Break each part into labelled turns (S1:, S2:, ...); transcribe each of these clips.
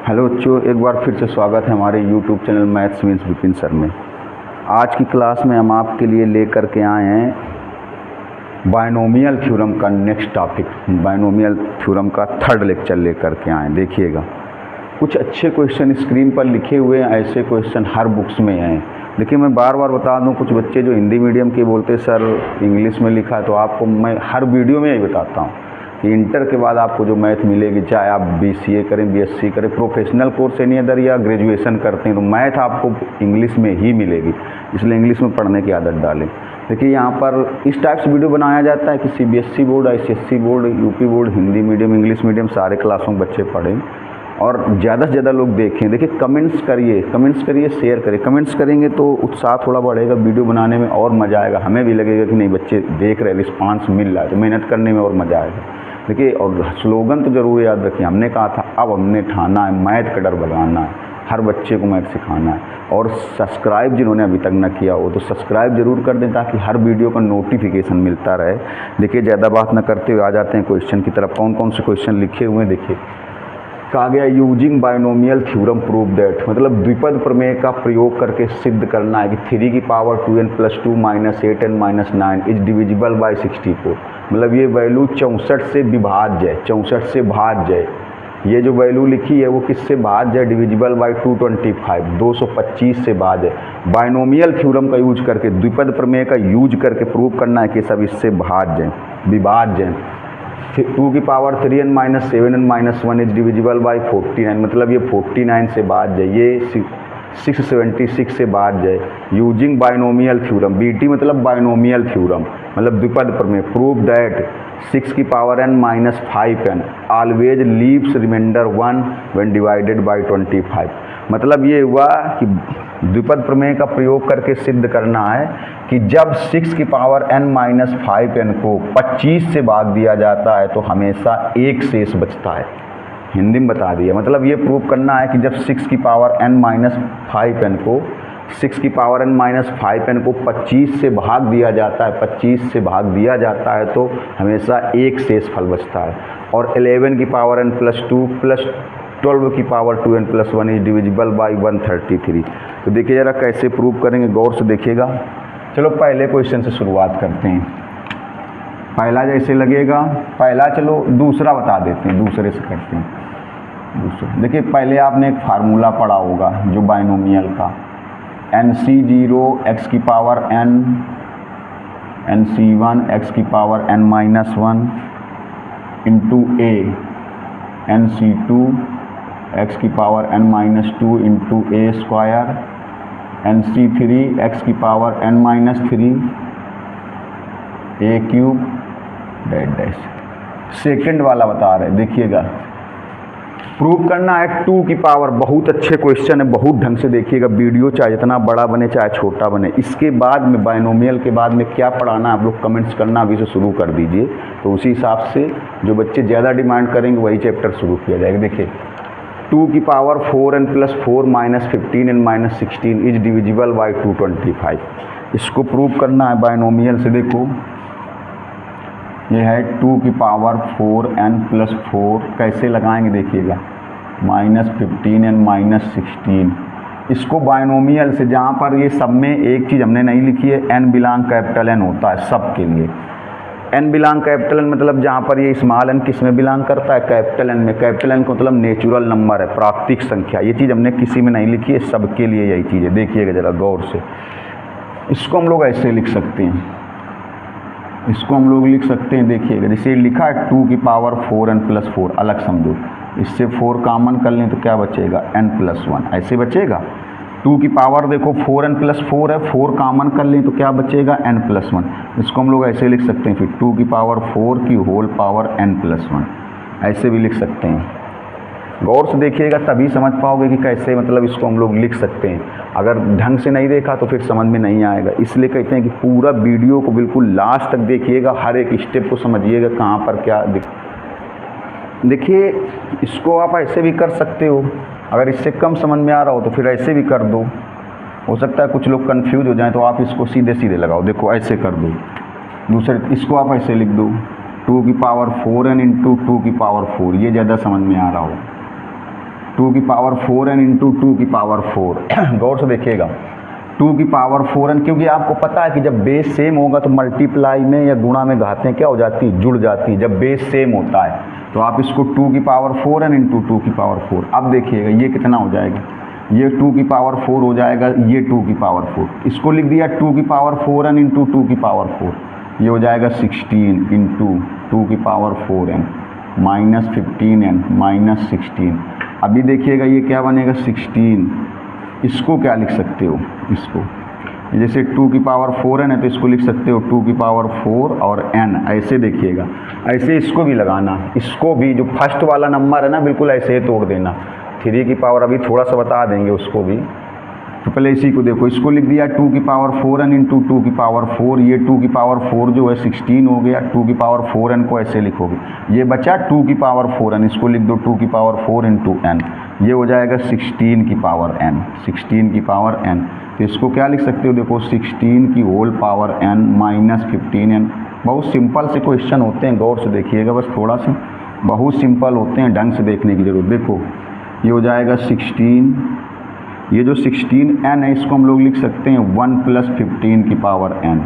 S1: Hello बच्चों, एक बार फिर से स्वागत है हमारे YouTube channel maths means Vipin sir में। आज की क्लास में हम आपके लिए लेकर के आए हैं बायनोमियल थ्योरम का नेक्स्ट टॉपिक। बायनोमियल थ्योरम का थर्ड लेक्चर लेकर के आए। देखिएगा, कुछ अच्छे क्वेश्चन स्क्रीन पर लिखे हुए हैं, ऐसे क्वेश्चन हर बुक्स में हैं। लेकिन मैं बार बार बता दूं, कुछ बच्चे जो हिंदी मीडियम के बोलते सर इंग्लिश में लिखा है, तो आपको मैं हर वीडियो में यही बताता हूँ कि इंटर के बाद आपको जो मैथ मिलेगी, चाहे आप BCA करें, BSc करें, प्रोफेशनल कोर्स एनी अदर या ग्रेजुएशन करते हैं, तो मैथ आपको इंग्लिश में ही मिलेगी। इसलिए इंग्लिश में पढ़ने की आदत डालें। देखिए, यहाँ पर इस टाइप से वीडियो बनाया जाता है कि CBSE board, ICSE board, UP board, Hindi medium, English medium सारे क्लासों में बच्चे पढ़ें और ज़्यादा से ज़्यादा लोग देखें। देखिए, कमेंट्स करिए, शेयर करिए। कमेंट्स करेंगे तो उत्साह थोड़ा बढ़ेगा, वीडियो बनाने में और मज़ा आएगा। हमें भी लगेगा कि नहीं, बच्चे देख रहे, रिस्पांस मिल रहा है, तो मेहनत करने में और मज़ा आएगा। देखिए, और स्लोगन तो ज़रूर याद रखिए, हमने कहा था अब हमने ठाना है मैथ का डर भगाना है, हर बच्चे को मैथ सिखाना है। और सब्सक्राइब जिन्होंने अभी तक न किया हो तो सब्सक्राइब जरूर कर दें, ताकि हर वीडियो का नोटिफिकेशन मिलता रहे। देखिए, ज़्यादा बात न करते हुए आ जाते हैं क्वेश्चन की तरफ। कौन कौन से क्वेश्चन लिखे हुए हैं देखिए। कहा गया using binomial theorem prove that, मतलब द्विपद प्रमेय का प्रयोग करके सिद्ध करना है कि 3 की power 2n + 2 - 8n - 9 is divisible by 64। मतलब ये वैल्यू 64 से विभाज्य है, 64 से भाज्य है। ये जो वैल्यू लिखी है वो किससे भाज्य है? डिविजिबल बाय 225, 225 से भाज्य है। बायनोमियल थ्योरम का यूज करके, द्विपद प्रमेय का यूज करके प्रूव करना है कि सब इससे भाज्य हैं, विभाज्य हैं। 2 की power 3n - 7n - 1 is divisible by 49, मतलब ये 49 से भाज्य है, ये 676 से भाज्य है। यूजिंग बायनोमियल थ्योरम, BT मतलब बायनोमियल थ्योरम, मतलब द्विपद प्रमेय। प्रूव दैट 6 की power n - 5n always leaves remainder 1 when divided by 25। मतलब ये हुआ कि द्विपद प्रमेय का प्रयोग करके सिद्ध करना है कि जब 6 की पावर n - 5n को 25 से भाग दिया जाता है तो हमेशा एक शेष बचता है। हिंदी में बता दिया, मतलब ये प्रूव करना है कि जब 6 की पावर n - 5n को 6 की पावर n - 5n को 25 से भाग दिया जाता है, 25 से भाग दिया जाता है तो हमेशा एक शेष फल बचता है। और 11 की पावर n + 2 + 12 की power 2n + 1 is divisible by 133। तो देखिए ज़रा कैसे प्रूव करेंगे, गौर से देखिएगा। चलो पहले क्वेश्चन से शुरुआत करते हैं। पहला जैसे लगेगा, पहला चलो दूसरा बता देते हैं, दूसरे से करते हैं। दूसरा देखिए, पहले आपने एक फार्मूला पढ़ा होगा जो बायनोमियल का, NC0 x की पावर n, NC1 x की power n - 1 into a, NC2 x की power n - 2 into a square, NC3 x की power n - 3 a cube dash dash. Second वाला बता रहे, देखिएगा प्रूव करना है 2 की पावर। बहुत अच्छे क्वेश्चन है, बहुत ढंग से देखिएगा वीडियो, चाहे जितना बड़ा बने चाहे छोटा बने। इसके बाद में बायनोमियल के बाद में क्या पढ़ाना है आप लोग कमेंट्स करना अभी से शुरू कर दीजिए, तो उसी हिसाब से जो बच्चे ज़्यादा डिमांड करेंगे वही चैप्टर शुरू किया जाएगा। देखिए, 2 की power 4n + 4 - 15n - 16 is divisible by 225। इसको प्रूव करना है बायनोमियल से। देखो, ये है 2 की पावर 4n + 4, कैसे लगाएंगे देखिएगा, -15n - 16। इसको बायनोमियल से, जहाँ पर ये सब में एक चीज़ हमने नहीं लिखी है, n बिलोंग कैपिटल N होता है सब के लिए। n बिलोंग कैपिटल N मतलब जहाँ पर ये स्मॉल n किस में बिलोंग करता है? कैपिटल N में। कैपिटल N का मतलब नेचुरल नंबर है, प्राकृतिक संख्या। ये चीज़ हमने किसी में नहीं लिखी है, सबके लिए यही चीज़ है। देखिएगा ज़रा गौर से। इसको हम लोग ऐसे लिख सकते हैं, इसको हम लोग लिख सकते हैं, देखिएगा जैसे लिखा है 2 की पावर 4n + 4, अलग समझो, इससे 4 कॉमन कर लें तो क्या बचेगा? n + 1, ऐसे बचेगा। 2 की पावर देखो 4n + 4 है, 4 कॉमन कर लें तो क्या बचेगा? n + 1। इसको हम लोग ऐसे लिख सकते हैं, फिर 2 की पावर 4 की होल पावर n + 1, ऐसे भी लिख सकते हैं। गौर से देखिएगा तभी समझ पाओगे कि कैसे, मतलब इसको हम लोग लिख सकते हैं। अगर ढंग से नहीं देखा तो फिर समझ में नहीं आएगा। इसलिए कहते हैं कि पूरा वीडियो को बिल्कुल लास्ट तक देखिएगा, हर एक स्टेप को समझिएगा कहाँ पर क्या देखिए, इसको आप ऐसे भी कर सकते हो। अगर इससे कम समझ में आ रहा हो तो फिर ऐसे भी कर दो। हो सकता है कुछ लोग कंफ्यूज हो जाएं, तो आप इसको सीधे सीधे लगाओ। देखो ऐसे कर दो। दूसरे इसको आप ऐसे लिख दो, 2 की पावर 4n × 2 की पावर 4, ये ज़्यादा समझ में आ रहा हो। 2 की पावर 4n इंटू 2 की पावर 4 गौर से देखिएगा 2 की पावर 4n, क्योंकि आपको पता है कि जब बेस सेम होगा तो मल्टीप्लाई में या गुणा में घातें क्या हो जाती है, जुड़ जाती है जब बेस सेम होता है। तो आप इसको 2 की पावर 4n इंटू 2 की पावर 4, अब देखिएगा ये कितना हो जाएगा, ये 2 की पावर 4 हो जाएगा, ये 2 की पावर 4, इसको लिख दिया 2 की पावर 4n इंटू 2 की पावर 4, ये हो जाएगा 16 इंटू 2 की power 4n minus 15n minus 16। अभी देखिएगा ये क्या बनेगा 16, इसको क्या लिख सकते हो, इसको जैसे 2 की पावर 4n है तो इसको लिख सकते हो 2 की पावर 4 और n, ऐसे देखिएगा, ऐसे इसको भी लगाना, इसको भी जो फर्स्ट वाला नंबर है ना बिल्कुल ऐसे ही तोड़ देना। 3 की पावर अभी थोड़ा सा बता देंगे उसको भी, तो पहले इसी को देखो, इसको लिख दिया 2 की पावर 4n इंटू 2 की पावर 4, ये 2 की पावर 4 जो है 16 हो गया, 2 की पावर 4n को ऐसे लिखोगे, ये बचा 2 की पावर 4n, इसको लिख दो 2 की पावर 4 इंटू n, ये हो जाएगा 16 की पावर n, 16 की पावर n। तो इसको क्या लिख सकते हो, देखो 16 की whole power n minus 15n। बहुत सिंपल से क्वेश्चन होते हैं, गौर से देखिएगा, बस थोड़ा सा बहुत सिंपल होते हैं, ढंग से देखने की जरूरत। देखो ये हो जाएगा 16, ये जो 16n है इसको हम लोग लिख सकते हैं 1 प्लस 15 की पावर n,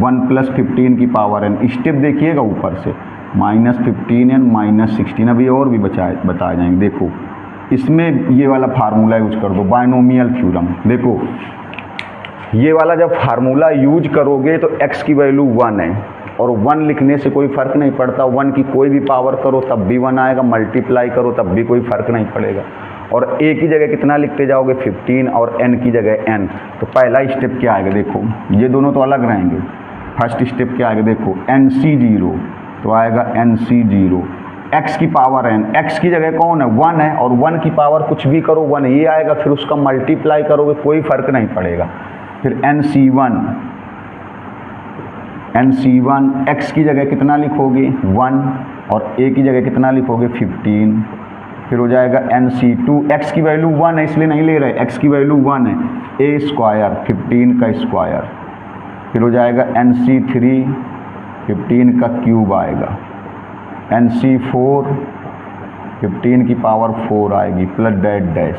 S1: 1 प्लस 15 की पावर n। स्टेप देखिएगा ऊपर से माइनस 15n माइनस 16, अभी और भी बताए जाएंगे। देखो इसमें ये वाला फार्मूला यूज कर दो, बायनोमियल थ्योरम। देखो ये वाला जब फार्मूला यूज करोगे तो x की वैल्यू 1 है, और 1 लिखने से कोई फ़र्क नहीं पड़ता, 1 की कोई भी पावर करो तब भी 1 आएगा, मल्टीप्लाई करो तब भी कोई फ़र्क नहीं पड़ेगा। और a की जगह कितना लिखते जाओगे 15, और n की जगह n। तो पहला स्टेप क्या आएगा, देखो ये दोनों तो अलग रहेंगे, फर्स्ट स्टेप क्या आएगा, देखो NC0, तो आएगा NC0, x की पावर n, x की जगह कौन है 1 है, और 1 की पावर कुछ भी करो 1 ये आएगा, फिर उसका मल्टीप्लाई करोगे कोई फ़र्क नहीं पड़ेगा। फिर NC1, x की जगह कितना लिखोगे 1, और a की जगह कितना लिखोगे 15। फिर हो जाएगा NC2, x की वैल्यू 1 है इसलिए नहीं ले रहे, x की वैल्यू 1 है, a स्क्वायर 15 का स्क्वायर। फिर हो जाएगा NC3, 15 का क्यूब आएगा, NC4, 15 की पावर 4 आएगी, प्लस डैश डैश।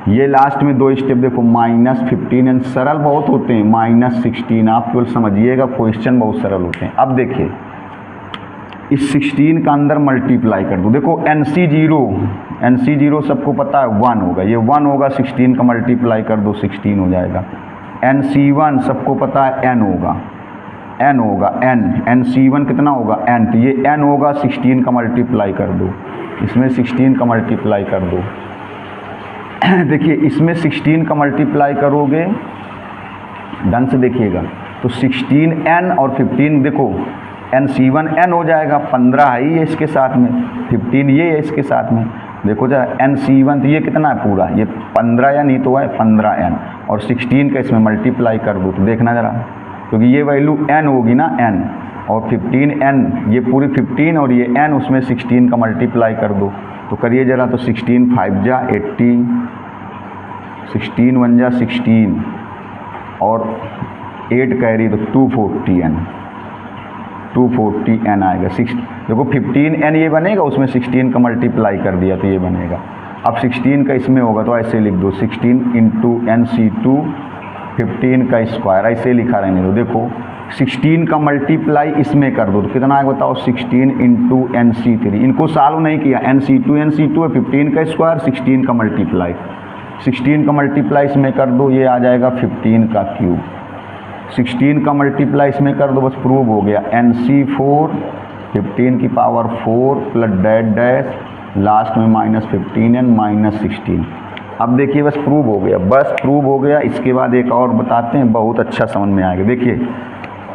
S1: ये लास्ट में 2 स्टेप देखो माइनस 15n, सरल बहुत होते हैं, माइनस 16, आप केवल समझिएगा क्वेश्चन बहुत सरल होते हैं। अब देखिए इस 16 का अंदर मल्टीप्लाई कर दो, देखो NC0 सबको पता है 1 होगा, ये 1 होगा, 16 का मल्टीप्लाई कर दो 16 हो जाएगा। NC1 सबको पता है n होगा, NC1 कितना होगा n, तो ये n होगा, 16 का मल्टीप्लाई कर दो, इसमें 16 का मल्टीप्लाई कर दो। देखिए इसमें 16 का मल्टीप्लाई करोगे, ढंग से देखिएगा, तो 16n और 15, देखो NC1 n हो जाएगा, 15 है ही है इसके साथ में, 15 ये है इसके साथ में। देखो जरा NC1 तो ये कितना है पूरा, ये 15 या नहीं तो है 15n, और 16 का इसमें मल्टीप्लाई कर दो, तो देखना जरा, क्योंकि ये वैल्यू n होगी ना n, और 15n, ये पूरी 15 और ये n, उसमें 16 का मल्टीप्लाई कर दो, तो करिए जरा, तो 16 5 जा 80, 16 1 जा 16, और 8 कैरी तो 240n आएगा। देखो 15n ये बनेगा, उसमें 16 का मल्टीप्लाई कर दिया तो ये बनेगा। अब 16 का इसमें होगा तो ऐसे लिख दो 16 इंटू NC2, 15 का स्क्वायर, ऐसे लिखा रहने दो। देखो 16 का मल्टीप्लाई इसमें कर दो तो कितना आएगा बताओ, 16 इंटू NC3, इनको सॉल्व नहीं किया, NC2 है, 15 का स्क्वायर, 16 का मल्टीप्लाई, 16 का मल्टीप्लाई इसमें कर दो, ये आ जाएगा 15 का क्यूब, 16 का मल्टीप्लाई इसमें कर दो, बस प्रूव हो गया। NC4, 15 की power 4 plus dash dash, last में माइनस 15n माइनस 16। अब देखिए बस प्रूव हो गया, बस प्रूव हो गया। इसके बाद एक और बताते हैं, बहुत अच्छा समझ में आएगा। देखिए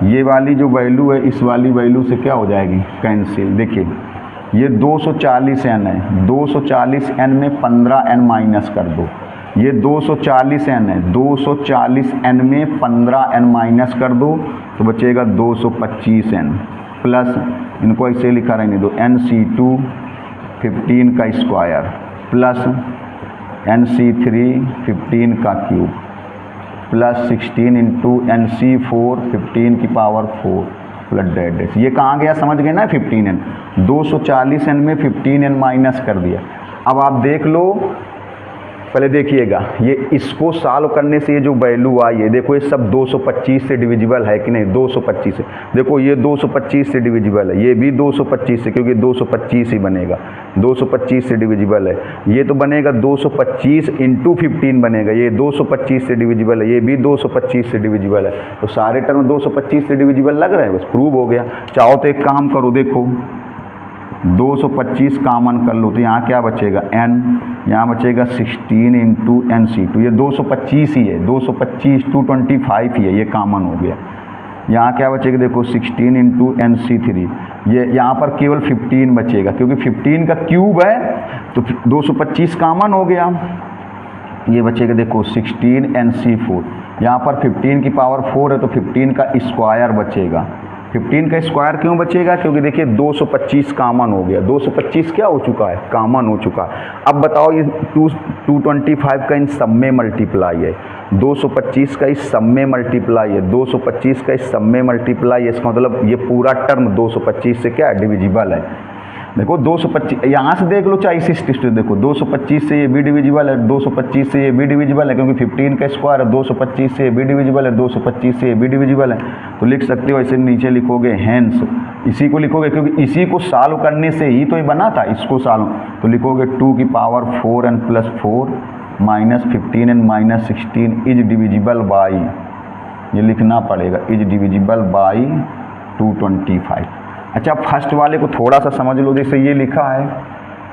S1: ये वाली जो वैल्यू है इस वाली वैल्यू से क्या हो जाएगी, कैंसिल। देखिए ये 240n है, 240n में 15n माइनस कर दो, ये 240n है, 240n में 15n माइनस कर दो तो बचेगा 225n, प्लस इनको ऐसे लिखा रहने दो, NC2 15 का स्क्वायर प्लस NC3 15 का क्यूब प्लस 16 इंटू NC4 15 की पावर 4 प्लस डैश डैश। ये कहाँ गया समझ गए ना, 15n, 240n में 15n माइनस कर दिया। अब आप देख लो, पहले देखिएगा ये इसको सॉल्व करने से ये जो वैल्यू आई है, देखो ये सब 225 से डिविजिबल है कि नहीं, 225 से। देखो ये 225 से डिविजिबल है, ये भी 225 से, क्योंकि 225 ही बनेगा, 225 से डिविजिबल है। ये तो बनेगा 225 इंटू 15 बनेगा, ये 225 से डिविजिबल है, ये भी 225 से डिविजिबल है। तो सारे टर्म 225 से डिविजिबल लग रहे हैं, बस प्रूव हो गया। चाहो तो एक काम करो, देखो 225 कॉमन कर लो तो यहाँ क्या बचेगा n, यहाँ बचेगा 16 इंटू NC2, ये 225 ही है, 225 टू 25 ही है, ये कॉमन हो गया। यहाँ क्या बचेगा, देखो 16 इंटू NC3, ये यहाँ पर केवल 15 बचेगा, क्योंकि 15 का क्यूब है तो 225 कॉमन हो गया। ये बचेगा देखो 16 NC4, यहाँ पर 15 की पावर 4 है तो 15 का स्क्वायर बचेगा। 15 का स्क्वायर क्यों बचेगा, क्योंकि देखिए 225 कॉमन हो गया, 225 क्या हो चुका है, कॉमन हो चुका है। अब बताओ ये 225 का इन सब में मल्टीप्लाई है, 225 का इस सब में मल्टीप्लाई है, 225 का इस सब में मल्टीप्लाई है, इसका मतलब ये पूरा टर्म 225 से क्या है, डिविजिबल है। देखो 225 यहाँ से देख लो, चाहे इसी स्टिस्ट देखो 225 से ये भी डिविजिबल है, 225 से ये भी डिविजिबल है, क्योंकि 15 का स्क्वायर है, 225 से ये भी डिविजिबल है, 225 से ये भी डिविजिबल है। तो लिख सकते हो ऐसे, नीचे लिखोगे हैंस, इसी को लिखोगे क्योंकि इसी को सॉल्व करने से ही तो ये बना था, इसको सॉल्व। तो लिखोगे 2 की power 4n plus 4 minus 15n minus 16 is divisible by, ये लिखना पड़ेगा, इज डिविजिबल बाई 225। अच्छा, फर्स्ट वाले को थोड़ा सा समझ लो, जैसे ये लिखा है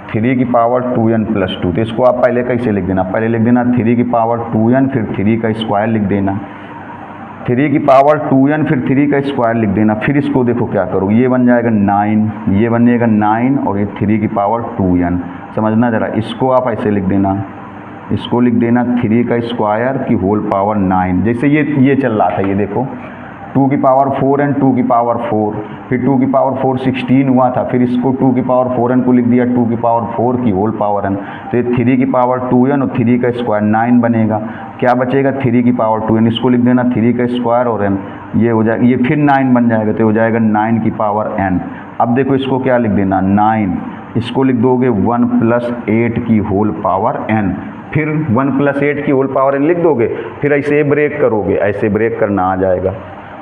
S1: 3 की पावर 2n प्लस 2, तो इसको आप पहले कैसे लिख देना, पहले लिख देना 3 की पावर 2n फिर 3 का स्क्वायर लिख देना, 3 की पावर 2n फिर 3 का स्क्वायर लिख देना। फिर इसको देखो क्या करो, ये बन जाएगा 9, ये बनेगा 9 और ये 3 की पावर 2n, समझना ज़रा। इसको आप ऐसे लिख देना, इसको लिख देना 3 का स्क्वायर की होल पावर 9। जैसे ये चल रहा था, ये देखो 2 की पावर 4n 2 की पावर 4, फिर 2 की पावर 4 16 हुआ था, फिर इसको 2 की पावर 4n को लिख दिया 2 की पावर 4 की होल पावर n। तो ये 3 की पावर 2n और 3 का स्क्वायर 9 बनेगा। क्या बचेगा, 3 की पावर 2n, इसको लिख देना 3 का स्क्वायर और n, ये हो जाएगा, ये फिर 9 बन जाएगा, तो हो जाएगा 9 की पावर n। अब देखो इसको क्या लिख देना 9, इसको लिख दोगे 1 प्लस 8 की होल पावर n, फिर 1 प्लस 8 की होल पावर n लिख दोगे, फिर ऐसे ब्रेक करोगे, ऐसे ब्रेक करना आ जाएगा।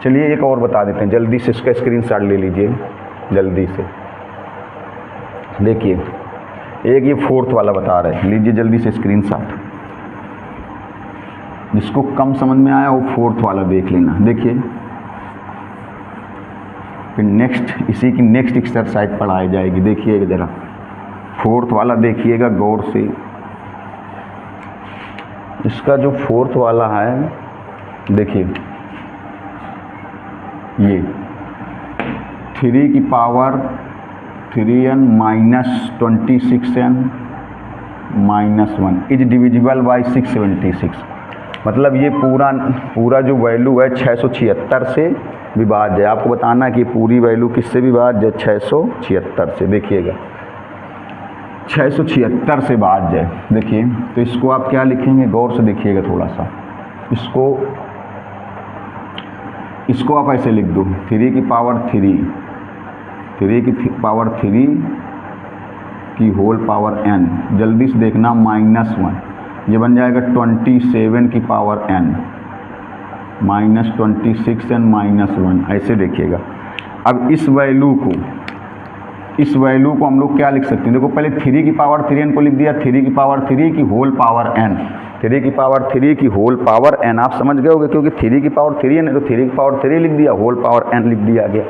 S1: चलिए एक और बता देते हैं, जल्दी से इसका स्क्रीनशॉट ले लीजिए जल्दी से। देखिए एक ये 4th वाला बता रहे हैं, लीजिए जल्दी से स्क्रीनशॉट। जिसको कम समझ में आया वो 4th वाला देख लेना। देखिए फिर नेक्स्ट, इसी की नेक्स्ट एक्सरसाइज पढ़ाई जाएगी। देखिएगा ज़रा 4th वाला देखिएगा गौर से। इसका जो 4th वाला है, देखिए ये 3 की power 3n minus 26n minus 1 is divisible by 676। मतलब ये पूरा जो वैल्यू है 676 से विभाज्य है। आपको बताना है कि पूरी वैल्यू किससे विभाज्य है, 676 से। देखिएगा 676 से भाज्य है। देखिए तो इसको आप क्या लिखेंगे, गौर से देखिएगा थोड़ा सा। इसको आप ऐसे लिख दो 3 की पावर 3 की पावर 3 की होल पावर n, जल्दी से देखना माइनस 1, ये बन जाएगा 27 की power n minus 26n minus 1, ऐसे देखिएगा। अब इस वैल्यू को हम लोग क्या लिख सकते हैं, देखो पहले 3 की पावर 3n को लिख दिया, 3 की पावर 3 की होल पावर n, 3 की पावर 3 की होल पावर n। आप समझ गए होंगे क्योंकि 3 की पावर 3n है तो 3 की पावर 3 लिख दिया, होल पावर n लिख दिया गया।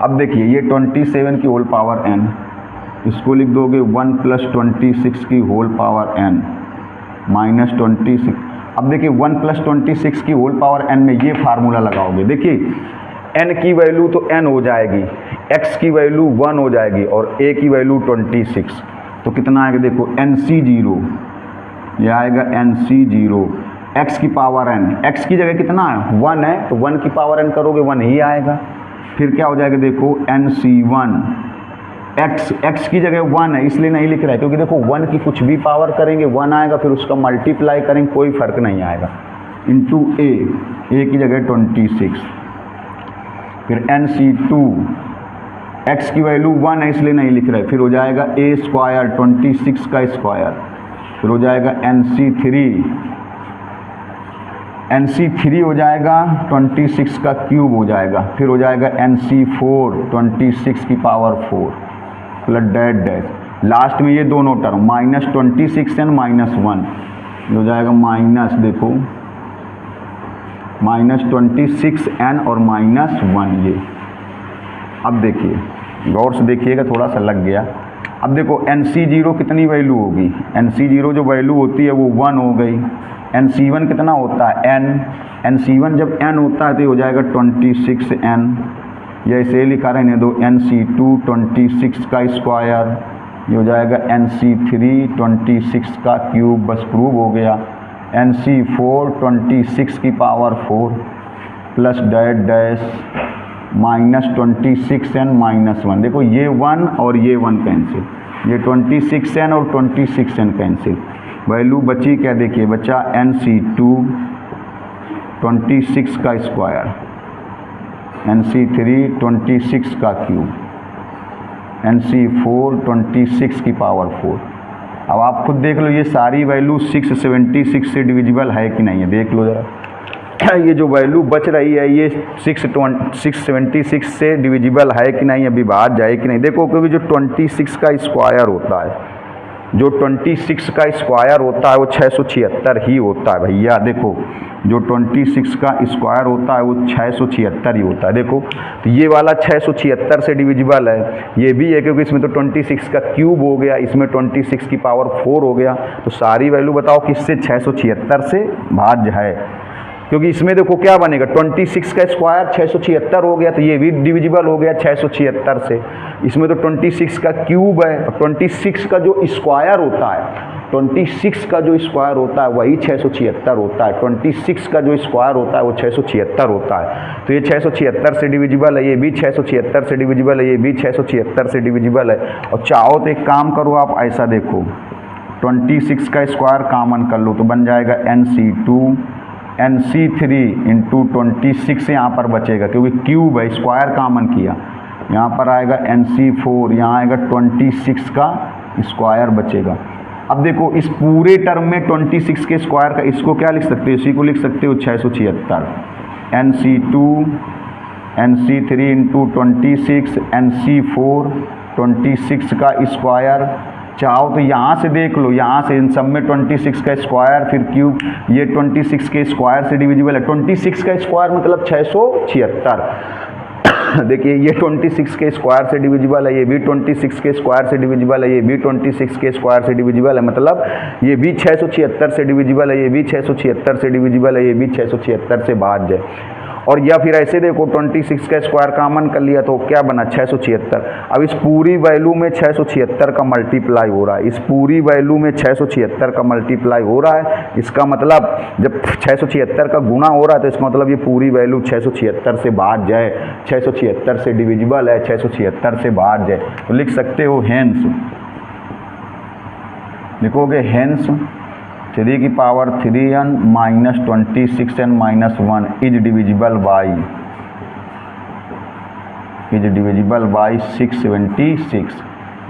S1: अब देखिए ये 27 की होल पावर n, इसको लिख दोगे 1 प्लस 26 की होल पावर n माइनस 26। अब देखिए 1 प्लस 26 की होल पावर n में ये फार्मूला लगाओगे। देखिए n की वैल्यू तो n हो जाएगी, x की वैल्यू 1 हो जाएगी और a की वैल्यू 26, तो कितना आएगा देखो NC0, ये आएगा NC0 x की पावर n, x की जगह कितना है 1 है तो 1 की पावर n करोगे 1 ही आएगा। फिर क्या हो जाएगा देखो NC1, x की जगह 1 है इसलिए नहीं लिख रहा है क्योंकि देखो 1 की कुछ भी पावर करेंगे 1 आएगा, फिर उसका मल्टीप्लाई करेंगे कोई फ़र्क नहीं आएगा, इंटू a की जगह 26। फिर NC2 x की वैल्यू 1 है इसलिए नहीं लिख रहे, फिर हो जाएगा a स्क्वायर 26 का स्क्वायर, फिर हो जाएगा NC3 हो जाएगा 26 का क्यूब हो जाएगा, फिर हो जाएगा NC4 26 की power 4 plus dash dash, last में ये दोनों टर्म -26 एन -1 हो जाएगा माइनस, देखो -26 एन और -1 ये। अब देखिए गौर से देखिएगा, थोड़ा सा लग गया। अब देखो NC0 कितनी वैल्यू होगी, NC0 जो वैल्यू होती है वो 1 हो गई। NC1 कितना होता है n, NC1 जब n होता है तो हो जाएगा 26n, या इसे लिखा रहने दो NC2 26 का स्क्वायर, ये हो जाएगा NC3 26 का क्यूब, बस प्रूव हो गया। NC4 26 की power 4 plus dash dash -26 n -1, देखो ये 1 और ये 1 कैंसिल, ये 26 एन और 26 एन कैंसिल, वैल्यू बची क्या, देखिए बचा NC2 26 का स्क्वायर, NC3 26 का क्यूब, NC4 26 की पावर 4। अब आप खुद देख लो ये सारी वैल्यू 676 से डिविजिबल है कि नहीं है, देख लो ज़रा। ये जो वैल्यू बच रही है ये 676 से डिविजिबल है कि नहीं, अभी बाहर जाए कि नहीं, देखो क्योंकि जो 26 का स्क्वायर होता है, जो 26 का स्क्वायर होता है वो 676 ही होता है भैया। देखो जो 26 का स्क्वायर होता है वो 676 ही होता है। देखो तो ये वाला 676 से डिविजिबल है, ये भी है क्योंकि इसमें तो 26 का क्यूब हो गया, इसमें 26 की पावर 4 हो गया, तो सारी वैल्यू बताओ किससे, 676 से भाज्य है। क्योंकि इसमें देखो क्या बनेगा, 26 का स्क्वायर 676 हो गया, तो ये भी डिविजिबल हो गया 676 से। इसमें तो 26 का क्यूब है, और 26 का जो स्क्वायर होता है, 26 का जो स्क्वायर होता है वही 676 होता है, 26 का जो स्क्वायर होता है वो 676 होता है। तो ये 676 से डिविजिबल है, ये भी 676 से डिविजिबल है, ये भी 676 से डिविजिबल है। और चाहो तो एक काम करो आप, ऐसा देखो 26 का स्क्वायर कॉमन कर लो तो बन जाएगा NC2 NC3 इंटू 26 यहाँ पर बचेगा क्योंकि क्यूब है, स्क्वायर कॉमन किया, यहाँ पर आएगा NC4, यहाँ आएगा 26 का स्क्वायर बचेगा। अब देखो इस पूरे टर्म में 26 के स्क्वायर का, इसको क्या लिख सकते हो, इसी को लिख सकते हो 676, NC2 NC3 इंटू 26 NC4 26 का स्क्वायर। चाहो तो यहाँ से देख लो, यहाँ से इन सब में 26 का स्क्वायर फिर क्यूब, ये 26 के स्क्वायर से डिविजिबल है, 26 का स्क्वायर मतलब 676। देखिए ये 26 के स्क्वायर से डिविजिबल है, ये भी 26 के स्क्वायर से डिविजिबल है, ये भी 26 के स्क्वायर से डिविजिबल है, मतलब ये भी 676 से डिविजिबल है, ये भी 676 से डिविजिबल है, ये भी 676 से भाज्य है। और या फिर ऐसे देखो 26 का स्क्वायर कॉमन कर लिया तो क्या बना 676। अब इस पूरी वैल्यू में 676 का मल्टीप्लाई हो रहा है, इस पूरी वैल्यू में 676 का मल्टीप्लाई हो रहा है, इसका मतलब जब 676 का गुणा हो रहा है तो इसका मतलब ये पूरी वैल्यू 676 से भाज्य है, 676 से डिविजिबल है, 676 से भाज्य है। तो लिख सकते हो हेंस, लिखोगे हेंस 3 की power 3n minus 26n minus 1 is divisible by 676।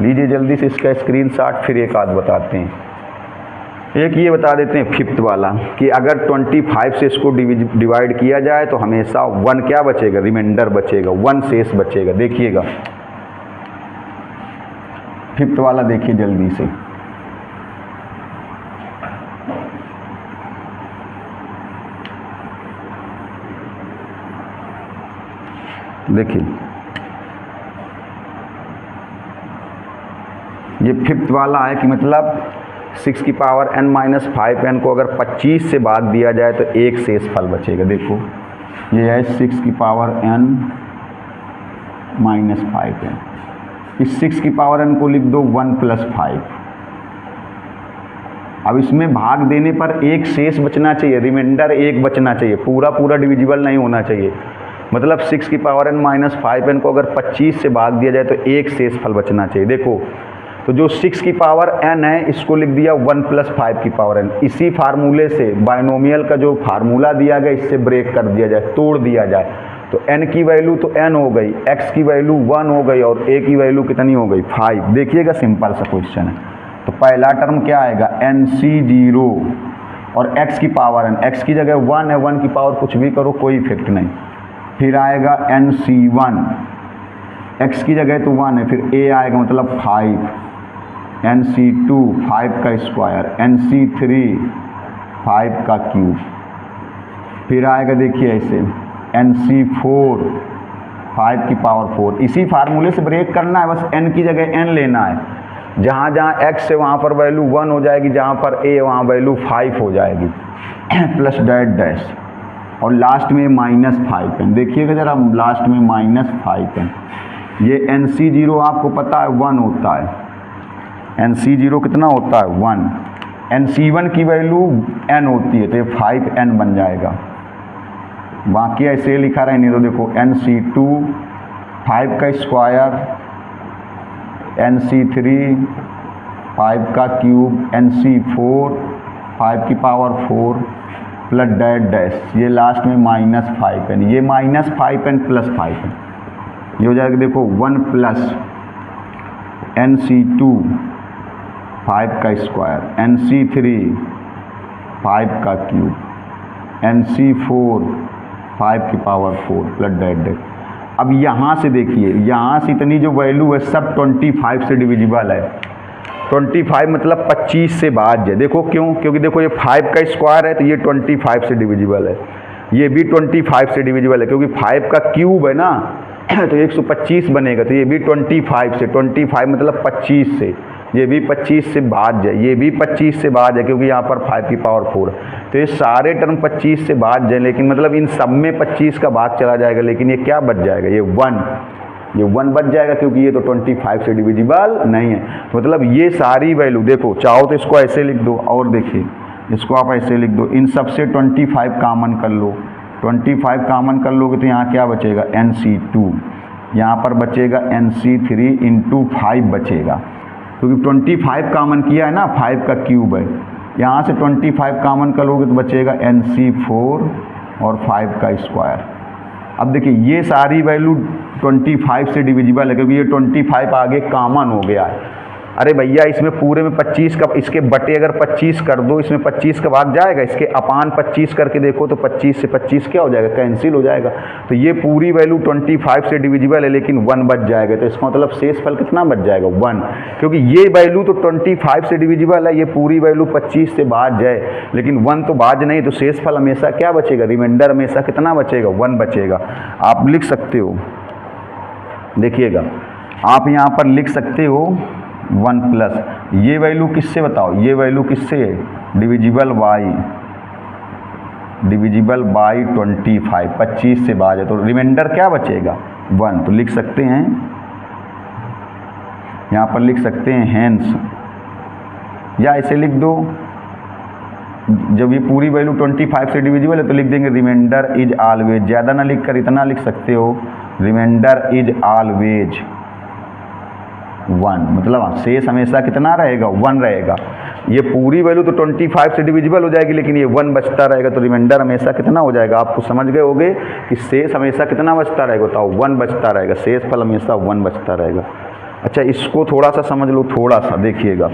S1: लीजिए जल्दी से इसका स्क्रीनशॉट, फिर एक आध बताते हैं। एक ये बता देते हैं फिफ्थ वाला कि अगर 25 से इसको डिवाइड किया जाए तो हमेशा 1 क्या बचेगा, रिमाइंडर बचेगा, 1 शेष बचेगा। देखिएगा फिफ्थ वाला देखिए जल्दी से, देखिए ये फिफ्थ वाला है कि मतलब 6 की पावर n माइनस 5n को अगर 25 से भाग दिया जाए तो एक शेष फल बचेगा। देखो ये है 6 की पावर n माइनस 5n, इस 6 की पावर n को लिख दो 1 प्लस 5। अब इसमें भाग देने पर एक शेष बचना चाहिए, रिमाइंडर एक बचना चाहिए, पूरा डिविजिबल नहीं होना चाहिए। मतलब 6 की पावर n माइनस 5n को अगर 25 से भाग दिया जाए तो एक शेष फल बचना चाहिए। देखो तो जो 6 की पावर n है इसको लिख दिया 1 प्लस 5 की पावर n। इसी फार्मूले से बाइनोमियल का जो फार्मूला दिया गया इससे ब्रेक कर दिया जाए, तोड़ दिया जाए, तो n की वैल्यू तो n हो गई, x की वैल्यू 1 हो गई और a की वैल्यू कितनी हो गई 5। देखिएगा सिंपल सा क्वेश्चन है। तो पहला टर्म क्या आएगा NC0 और x की पावर n, x की जगह 1 है, 1 की पावर कुछ भी करो कोई इफेक्ट नहीं। फिर आएगा NC1, x की जगह तो 1 है, फिर a आएगा मतलब 5, NC2 5 का स्क्वायर, NC3 5 का क्यूब। फिर आएगा देखिए ऐसे NC4 5 की पावर 4। इसी फार्मूले से ब्रेक करना है, बस n की जगह n लेना है। जहाँ जहाँ x है वहाँ पर वैल्यू 1 हो जाएगी, जहाँ पर a वहाँ वैल्यू 5 हो जाएगी प्लस डैश डैश और लास्ट में -5 है। देखिएगा जरा लास्ट में -5 है। ये NC0 आपको पता है 1 होता है, NC0 कितना होता है 1। NC1 की वैल्यू n होती है तो ये 5n बन जाएगा। बाकी ऐसे लिखा रहा है नहीं तो देखो NC2 5 का स्क्वायर, NC3 5 का क्यूब, NC4 5 की पावर 4 प्लस डैश डैश, ये लास्ट में -5n, ये -5n प्लस 5n, ये हो जाएगा देखो 1 प्लस NC2 5 का स्क्वायर, NC3 5 का क्यूब, NC4 5 की पावर 4 प्लस डैश डैश। अब यहाँ से देखिए, यहाँ से इतनी जो वैल्यू है सब 25 से डिविजिबल है। 25 मतलब 25 से भाज्य। देखो क्यों? क्योंकि देखो ये 5 का स्क्वायर है तो ये 25 से डिविजिबल है, ये भी 25 से डिविजिबल है क्योंकि 5 का क्यूब है ना तो 125 बनेगा। तो ये भी 25 से, 25 मतलब 25 से, ये भी 25 से भाज्य, ये भी 25 से भाज्य है क्योंकि यहाँ पर 5 की पावर 4। तो ये सारे टर्म 25 से भाज्य है, लेकिन मतलब इन सब में 25 का भाग चला जाएगा, लेकिन ये क्या बच जाएगा, ये 1 बच जाएगा क्योंकि ये तो 25 से डिविजिबल नहीं है। तो मतलब ये सारी वैल्यू देखो, चाहो तो इसको ऐसे लिख दो और देखिए इसको आप ऐसे लिख दो, इन सब से 25 कामन कर लो, 25 कामन कर लोगे तो यहाँ क्या बचेगा NC2, यहाँ पर बचेगा NC3 इंटू 5 बचेगा क्योंकि 25 कामन किया है ना, 5 का क्यूब है। यहाँ से 25 कामन कर लोगे तो बचेगा NC4 और 5 का स्क्वायर। अब देखिए ये सारी वैल्यू 25 से डिविजिबल है क्योंकि ये 25 आगे कामन हो गया है। अरे भैया इसमें पूरे में 25 का, इसके बटे अगर 25 कर दो, इसमें 25 का भाग जाएगा, इसके अपान 25 करके देखो तो 25 से 25 क्या हो जाएगा, कैंसिल हो जाएगा। तो ये पूरी वैल्यू 25 से डिविजिबल है लेकिन 1 बच जाएगा। तो इसका मतलब शेष फल कितना बच जाएगा 1, क्योंकि ये वैल्यू तो 25 से डिविजिबल है, ये पूरी वैल्यू 25 से भाज्य है लेकिन 1 तो भाज्य नहीं, तो शेष फल हमेशा क्या बचेगा, रिमाइंडर हमेशा कितना बचेगा 1 बचेगा। आप लिख सकते हो, देखिएगा आप यहाँ पर लिख सकते हो 1 प्लस ये वैल्यू किससे बताओ, ये वैल्यू किससे है, डिविजिबल बाई 25 से भाज्य, तो रिमाइंडर क्या बचेगा 1। तो लिख सकते हैं यहाँ पर, लिख सकते हैं हैंस, या ऐसे लिख दो, जब ये पूरी वैल्यू 25 से डिविजिबल है तो लिख देंगे रिमाइंडर इज ऑलवेज, ज़्यादा ना लिख कर इतना लिख सकते हो, रिमाइंडर इज ऑलवेज 1, मतलब शेष हमेशा कितना रहेगा 1 रहेगा। ये पूरी वैल्यू तो 25 से डिविजिबल हो जाएगी लेकिन ये 1 बचता रहेगा, तो रिमाइंडर हमेशा कितना हो जाएगा, आपको समझ गए होगे कि शेष हमेशा कितना बचता रहेगा, बताओ 1 बचता रहेगा, शेष फल हमेशा 1 बचता रहेगा। अच्छा इसको थोड़ा सा समझ लो, थोड़ा सा देखिएगा,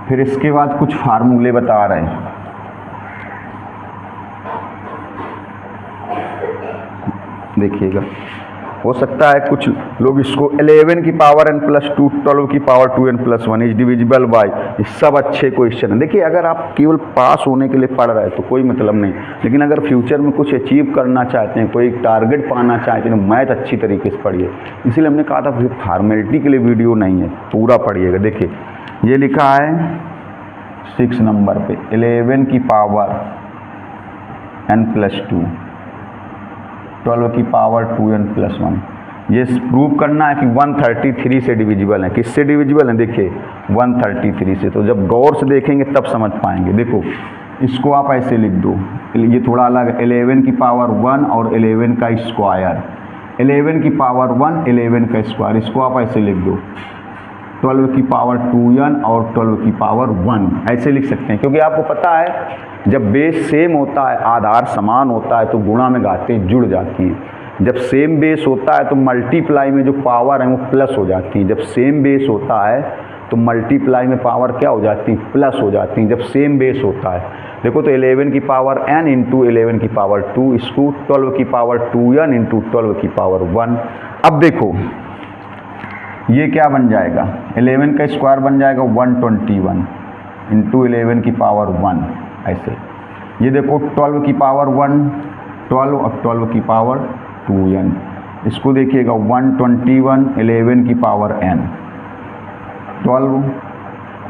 S1: फिर इसके बाद कुछ फार्मूले बता रहे हैं। देखिएगा हो सकता है कुछ लोग इसको 11 की पावर n प्लस 2, 12 की power 2n plus 1 is divisible by, ये सब अच्छे क्वेश्चन हैं। देखिए अगर आप केवल पास होने के लिए पढ़ रहे हैं तो कोई मतलब नहीं, लेकिन अगर फ्यूचर में कुछ अचीव करना चाहते हैं, कोई टारगेट पाना चाहते हैं तो मैथ अच्छी तरीके से पढ़िए। इसीलिए हमने कहा था फिर फॉर्मेलिटी के लिए वीडियो नहीं है, पूरा पढ़िएगा। देखिए ये लिखा है 6 नंबर पे 11 की पावर n प्लस 2, 12 की पावर 2n प्लस 1, ये प्रूव करना है कि 133 से डिविजिबल है। किससे डिविजिबल है, देखिए 133 से। तो जब गौर से देखेंगे तब समझ पाएंगे। देखो इसको आप ऐसे लिख दो, ये थोड़ा अलग है, 11 की पावर 1 और 11 का स्क्वायर, 11 की पावर 1 11 का स्क्वायर, इसको आप ऐसे लिख दो 12 की पावर 2n और 12 की पावर 1 ऐसे लिख सकते हैं, क्योंकि आपको पता है जब बेस सेम होता है, आधार समान होता है तो गुणा में घातें जुड़ जाती हैं। जब सेम बेस होता है तो मल्टीप्लाई में जो पावर है वो प्लस हो जाती है। जब सेम बेस होता है तो मल्टीप्लाई में पावर क्या हो जाती है, प्लस हो जाती है, जब सेम बेस होता है। देखो तो 11 की पावर n इंटू 11 की पावर 2 इसको 12 की पावर 2n इंटू 12 की पावर 1। अब देखो ये क्या बन जाएगा, 11 का स्क्वायर बन जाएगा 121 इंटू 11 की पावर 1 ऐसे। ये देखो 12 की पावर 1 12 और 12 की पावर 2n, इसको देखिएगा 121 11 की पावर n 12,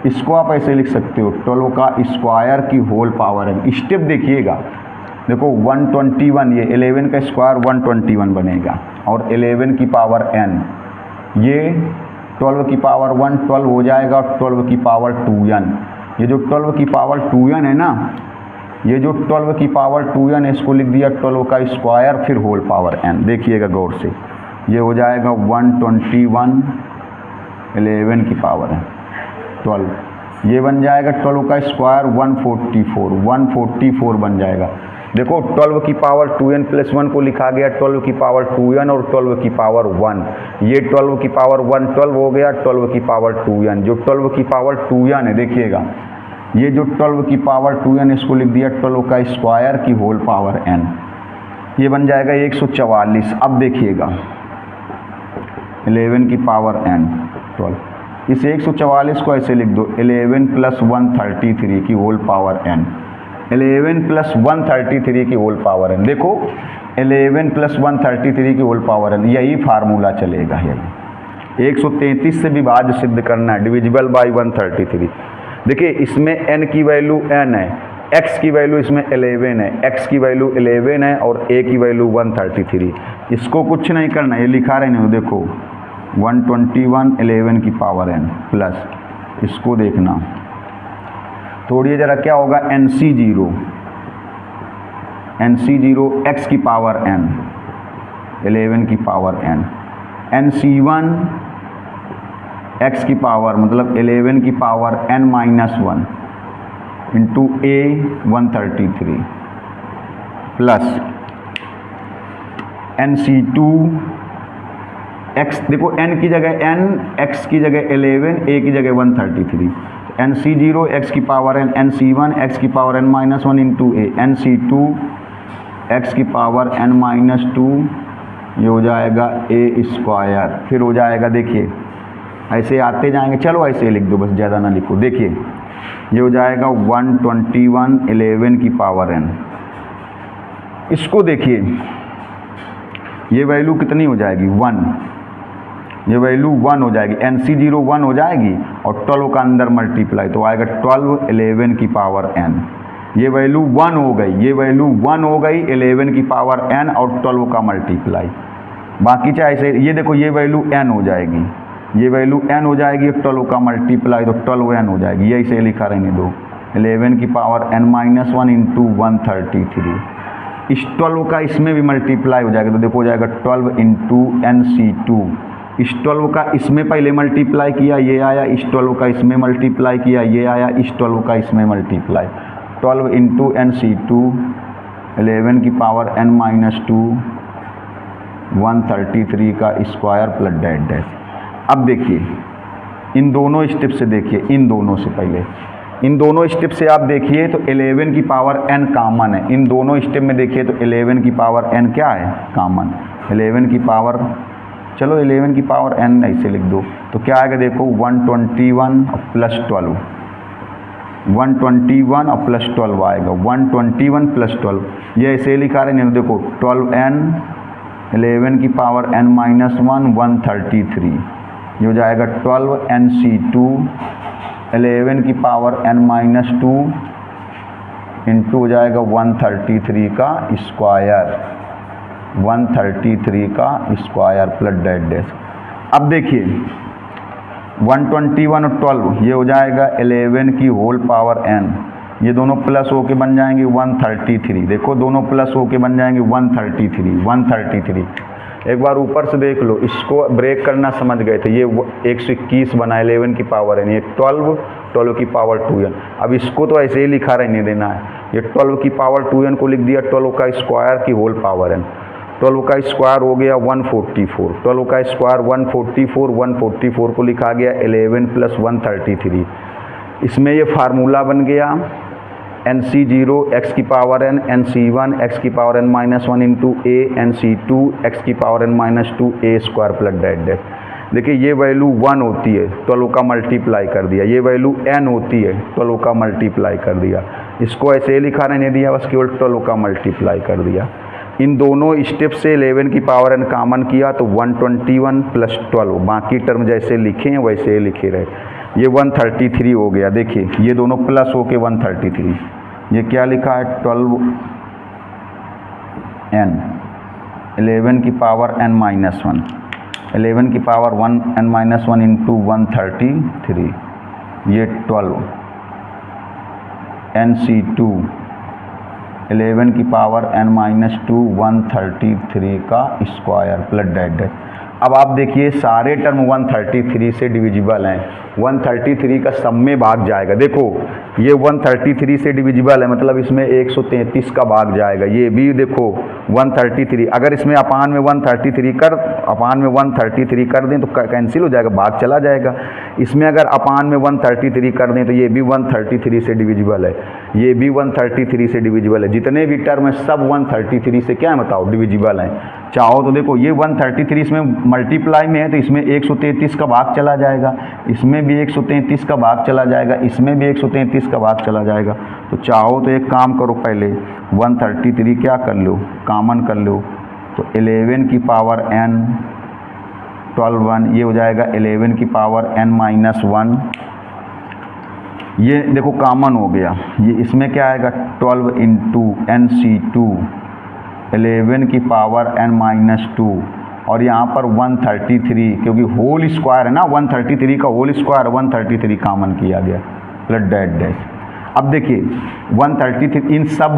S1: इसको आप ऐसे लिख सकते हो 12 का स्क्वायर की होल पावर n। स्टेप देखिएगा, देखो 121 ये 11 का स्क्वायर 121 बनेगा और 11 की पावर n ये 12 की पावर 1 12 हो जाएगा और 12 की पावर 2n। ये जो 12 की पावर 2n है ना, ये जो 12 की पावर 2n है इसको लिख दिया 12 का स्क्वायर फिर होल पावर n। देखिएगा गौर से, ये हो जाएगा 121 11 की पावर है 12, ये बन जाएगा 12 का स्क्वायर 144 बन जाएगा। देखो 12 की पावर 2n प्लस 1 को लिखा गया 12 की पावर 2n और 12 की पावर 1। ये 12 की पावर 1 12 हो गया 12 की पावर 2n। जो 12 की पावर 2n है देखिएगा, ये जो 12 की पावर 2n इसको लिख दिया 12 का स्क्वायर की होल पावर n, ये बन जाएगा 144। अब देखिएगा 11 की पावर n 12, इस 144 को ऐसे लिख दो 11 प्लस 133 की होल पावर n, 11 प्लस 133 की होल पावर n। देखो 11 प्लस 133 की होल पावर n, यही फार्मूला चलेगा। यही 133 से विभाज्य सिद्ध करना है, डिविजिबल बाय 133। देखिए इसमें n की वैल्यू n है, x की वैल्यू इसमें 11 है, x की वैल्यू 11 है और a की वैल्यू 133। इसको कुछ नहीं करना, ये लिखा रहे नहीं, देखो 121 11 की पावर n प्लस, इसको देखना थोड़ी जरा क्या होगा NC0 x की पावर n 11 की पावर n, NC1 x की पावर मतलब 11 की power n minus 1 into a 133 plus NC2 x, देखो n की जगह n, x की जगह 11, a की जगह 133, NC0 x की पावर n, NC1 x की power n minus 1 into a, NC2 x की पावर n माइनस 2, ये हो जाएगा a स्क्वायर। फिर हो जाएगा, देखिए ऐसे आते जाएंगे, चलो ऐसे लिख दो बस, ज़्यादा ना लिखो। देखिए ये हो जाएगा 121 11 की पावर n। इसको देखिए ये वैल्यू कितनी हो जाएगी 1, ये वैल्यू 1 हो जाएगी, NC0 1 हो जाएगी और 12 का अंदर मल्टीप्लाई तो आएगा 12 11 की पावर n। ये वैल्यू 1 हो गई, ये वैल्यू 1 हो गई 11 की पावर n और 12 का मल्टीप्लाई। बाकी चाहे ऐसे, ये देखो ये वैल्यू n हो जाएगी, ये वैल्यू n हो जाएगी 12 का मल्टीप्लाई तो 12 n हो जाएगी। ये ऐसे लिखा रहने दो 11 की पावर n माइनस 1 इंटू 133। इस 12 का इसमें भी मल्टीप्लाई हो जाएगा तो देखो हो जाएगा 12 इंटू NC2। इस 12 का इसमें पहले मल्टीप्लाई किया, ये आया, इस 12 का इसमें मल्टीप्लाई किया, ये आया, इस 12 का इसमें मल्टीप्लाई, 12 इंटू NC2 11 की पावर n माइनस 2 133 का स्क्वायर प्लस डैट डैश। अब देखिए इन दोनों स्टेप से, देखिए इन दोनों से, पहले इन दोनों स्टेप से आप देखिए तो 11 की पावर n कॉमन है। इन दोनों स्टेप में देखिए तो 11 की पावर n क्या है, कॉमन। 11 की पावर, चलो 11 की पावर n ऐसे लिख दो तो क्या आएगा, देखो 121 प्लस 12, 121 और प्लस 12 आएगा, 121 प्लस 12, ये ऐसे लिखा रहे नहीं, देखो 12n 11 की पावर n माइनस 1 133, ये हो जाएगा 12 NC2 11 की पावर n माइनस 2 इंटू हो जाएगा 133 का स्क्वायर, 133 का स्क्वायर प्लस डैट डैश। अब देखिए 121 और 12 ये हो जाएगा 11 की होल पावर n, ये दोनों प्लस होके बन जाएंगे 133, देखो दोनों प्लस होके बन जाएंगे 133, एक बार ऊपर से देख लो, इसको ब्रेक करना समझ गए थे। ये 121 बना 11 की पावर n, ये 12 की पावर 2n। अब इसको तो ऐसे ही लिखा रहने देना है। ये 12 की पावर 2n को लिख दिया 12 का स्क्वायर की होल पावर n। 12 का स्क्वायर हो गया 144, 12 का स्क्वायर 144, 144 को लिखा गया 11 + 133। इसमें ये फार्मूला बन गया NC0 x की पावर n, NC1 x की power n - 1 into a, NC2 x की power n - 2 a square plus that that. देखिए ये वैल्यू 1 होती है, 12 का मल्टीप्लाई कर दिया। ये वैल्यू n होती है, 12 का मल्टीप्लाई कर दिया। इसको ऐसे ही लिखा रहने दिया, बस केवल 12 का मल्टीप्लाई कर दिया। इन दोनों स्टेप से 11 की पावर n कॉमन किया तो 121 + 12, बाकी टर्म जैसे लिखे हैं वैसे ही लिखे रहे। ये 133 हो गया। देखिए ये दोनों प्लस हो के 133। ये क्या लिखा है 12n, 11 की पावर n - 1, 11 की पावर 1 n - 1 इंटू 133। ये 12 NC2 11 की पावर n - 2 133 का स्क्वायर प्लस डैट डैट। अब आप देखिए सारे टर्म 133 से डिविजिबल हैं। 133 का सब में भाग जाएगा। देखो ये 133 से डिविजिबल है, मतलब इसमें 133 का भाग जाएगा। ये भी देखो 133, अगर इसमें अपान में 133 कर दें तो कैंसिल हो जाएगा, भाग चला जाएगा। इसमें अगर अपान में 133 कर दें तो ये भी 133 से डिविजिबल है, ये भी 133 से डिविजिबल है। जितने भी टर्म है सब 133 से क्या है बताओ डिविजिबल हैं। चाहो तो देखो ये 133 इसमें मल्टीप्लाई में है तो इसमें 133 का भाग चला जाएगा, इसमें भी 133 का भाग चला जाएगा, इसमें भी 133 का भाग चला जाएगा। तो चाहो तो एक काम करो, पहले 133 क्या कर लो कॉमन कर लो, तो 11 की पावर n 12 ये हो जाएगा 11 की पावर n - 1। ये देखो कॉमन हो गया। ये इसमें क्या आएगा 12 इंटू NC2 11 की पावर n - 2 और यहाँ पर 133, क्योंकि होल स्क्वायर है ना, 133 का होल स्क्वायर 133 कॉमन किया गया प्लस डैट डैश। अब देखिए 133 इन सब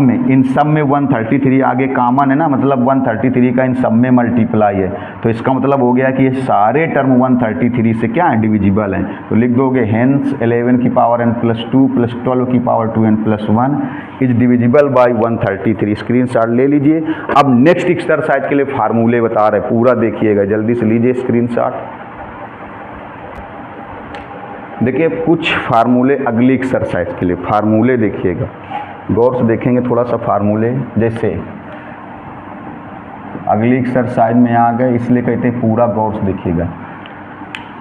S1: में 133 आगे कॉमन है ना, मतलब 133 का इन सब में मल्टीप्लाई है। तो इसका मतलब हो गया कि ये सारे टर्म 133 से क्या है डिविजिबल हैं। तो लिख दोगे हेंस 11 की पावर n + 2 + 12 की power 2n + 1 is divisible by 133। Screenshot ले लीजिए। अब नेक्स्ट एक्सरसाइज के लिए फार्मूले बता रहे, पूरा देखिएगा, जल्दी से लीजिए स्क्रीनशॉट। देखिए कुछ फार्मूले अगली एक्सरसाइज के लिए, फार्मूले देखिएगा, गौर से देखेंगे थोड़ा सा फार्मूले। जैसे अगली एक्सरसाइज में आ गए, इसलिए कहते हैं पूरा गौर से देखिएगा।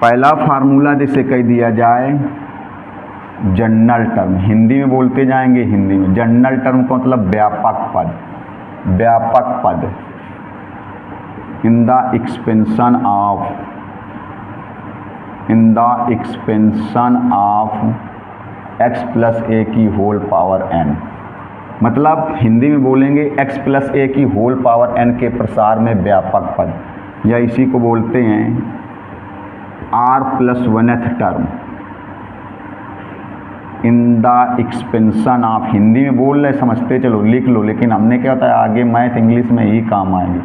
S1: पहला फार्मूला जैसे कह दिया जाए जनरल टर्म, हिंदी में बोलते जाएंगे, हिंदी में जनरल टर्म का मतलब व्यापक पद, व्यापक पद इन the expansion of x + a की होल पावर n। मतलब हिंदी में बोलेंगे x + a की होल पावर n के प्रसार में व्यापक पद, या इसी को बोलते हैं r + 1th term in the expansion of. Hindi में बोल रहे समझते चलो, लिख लो, लेकिन हमने क्या होता है आगे मैथ इंग्लिश में ही काम आएंगे।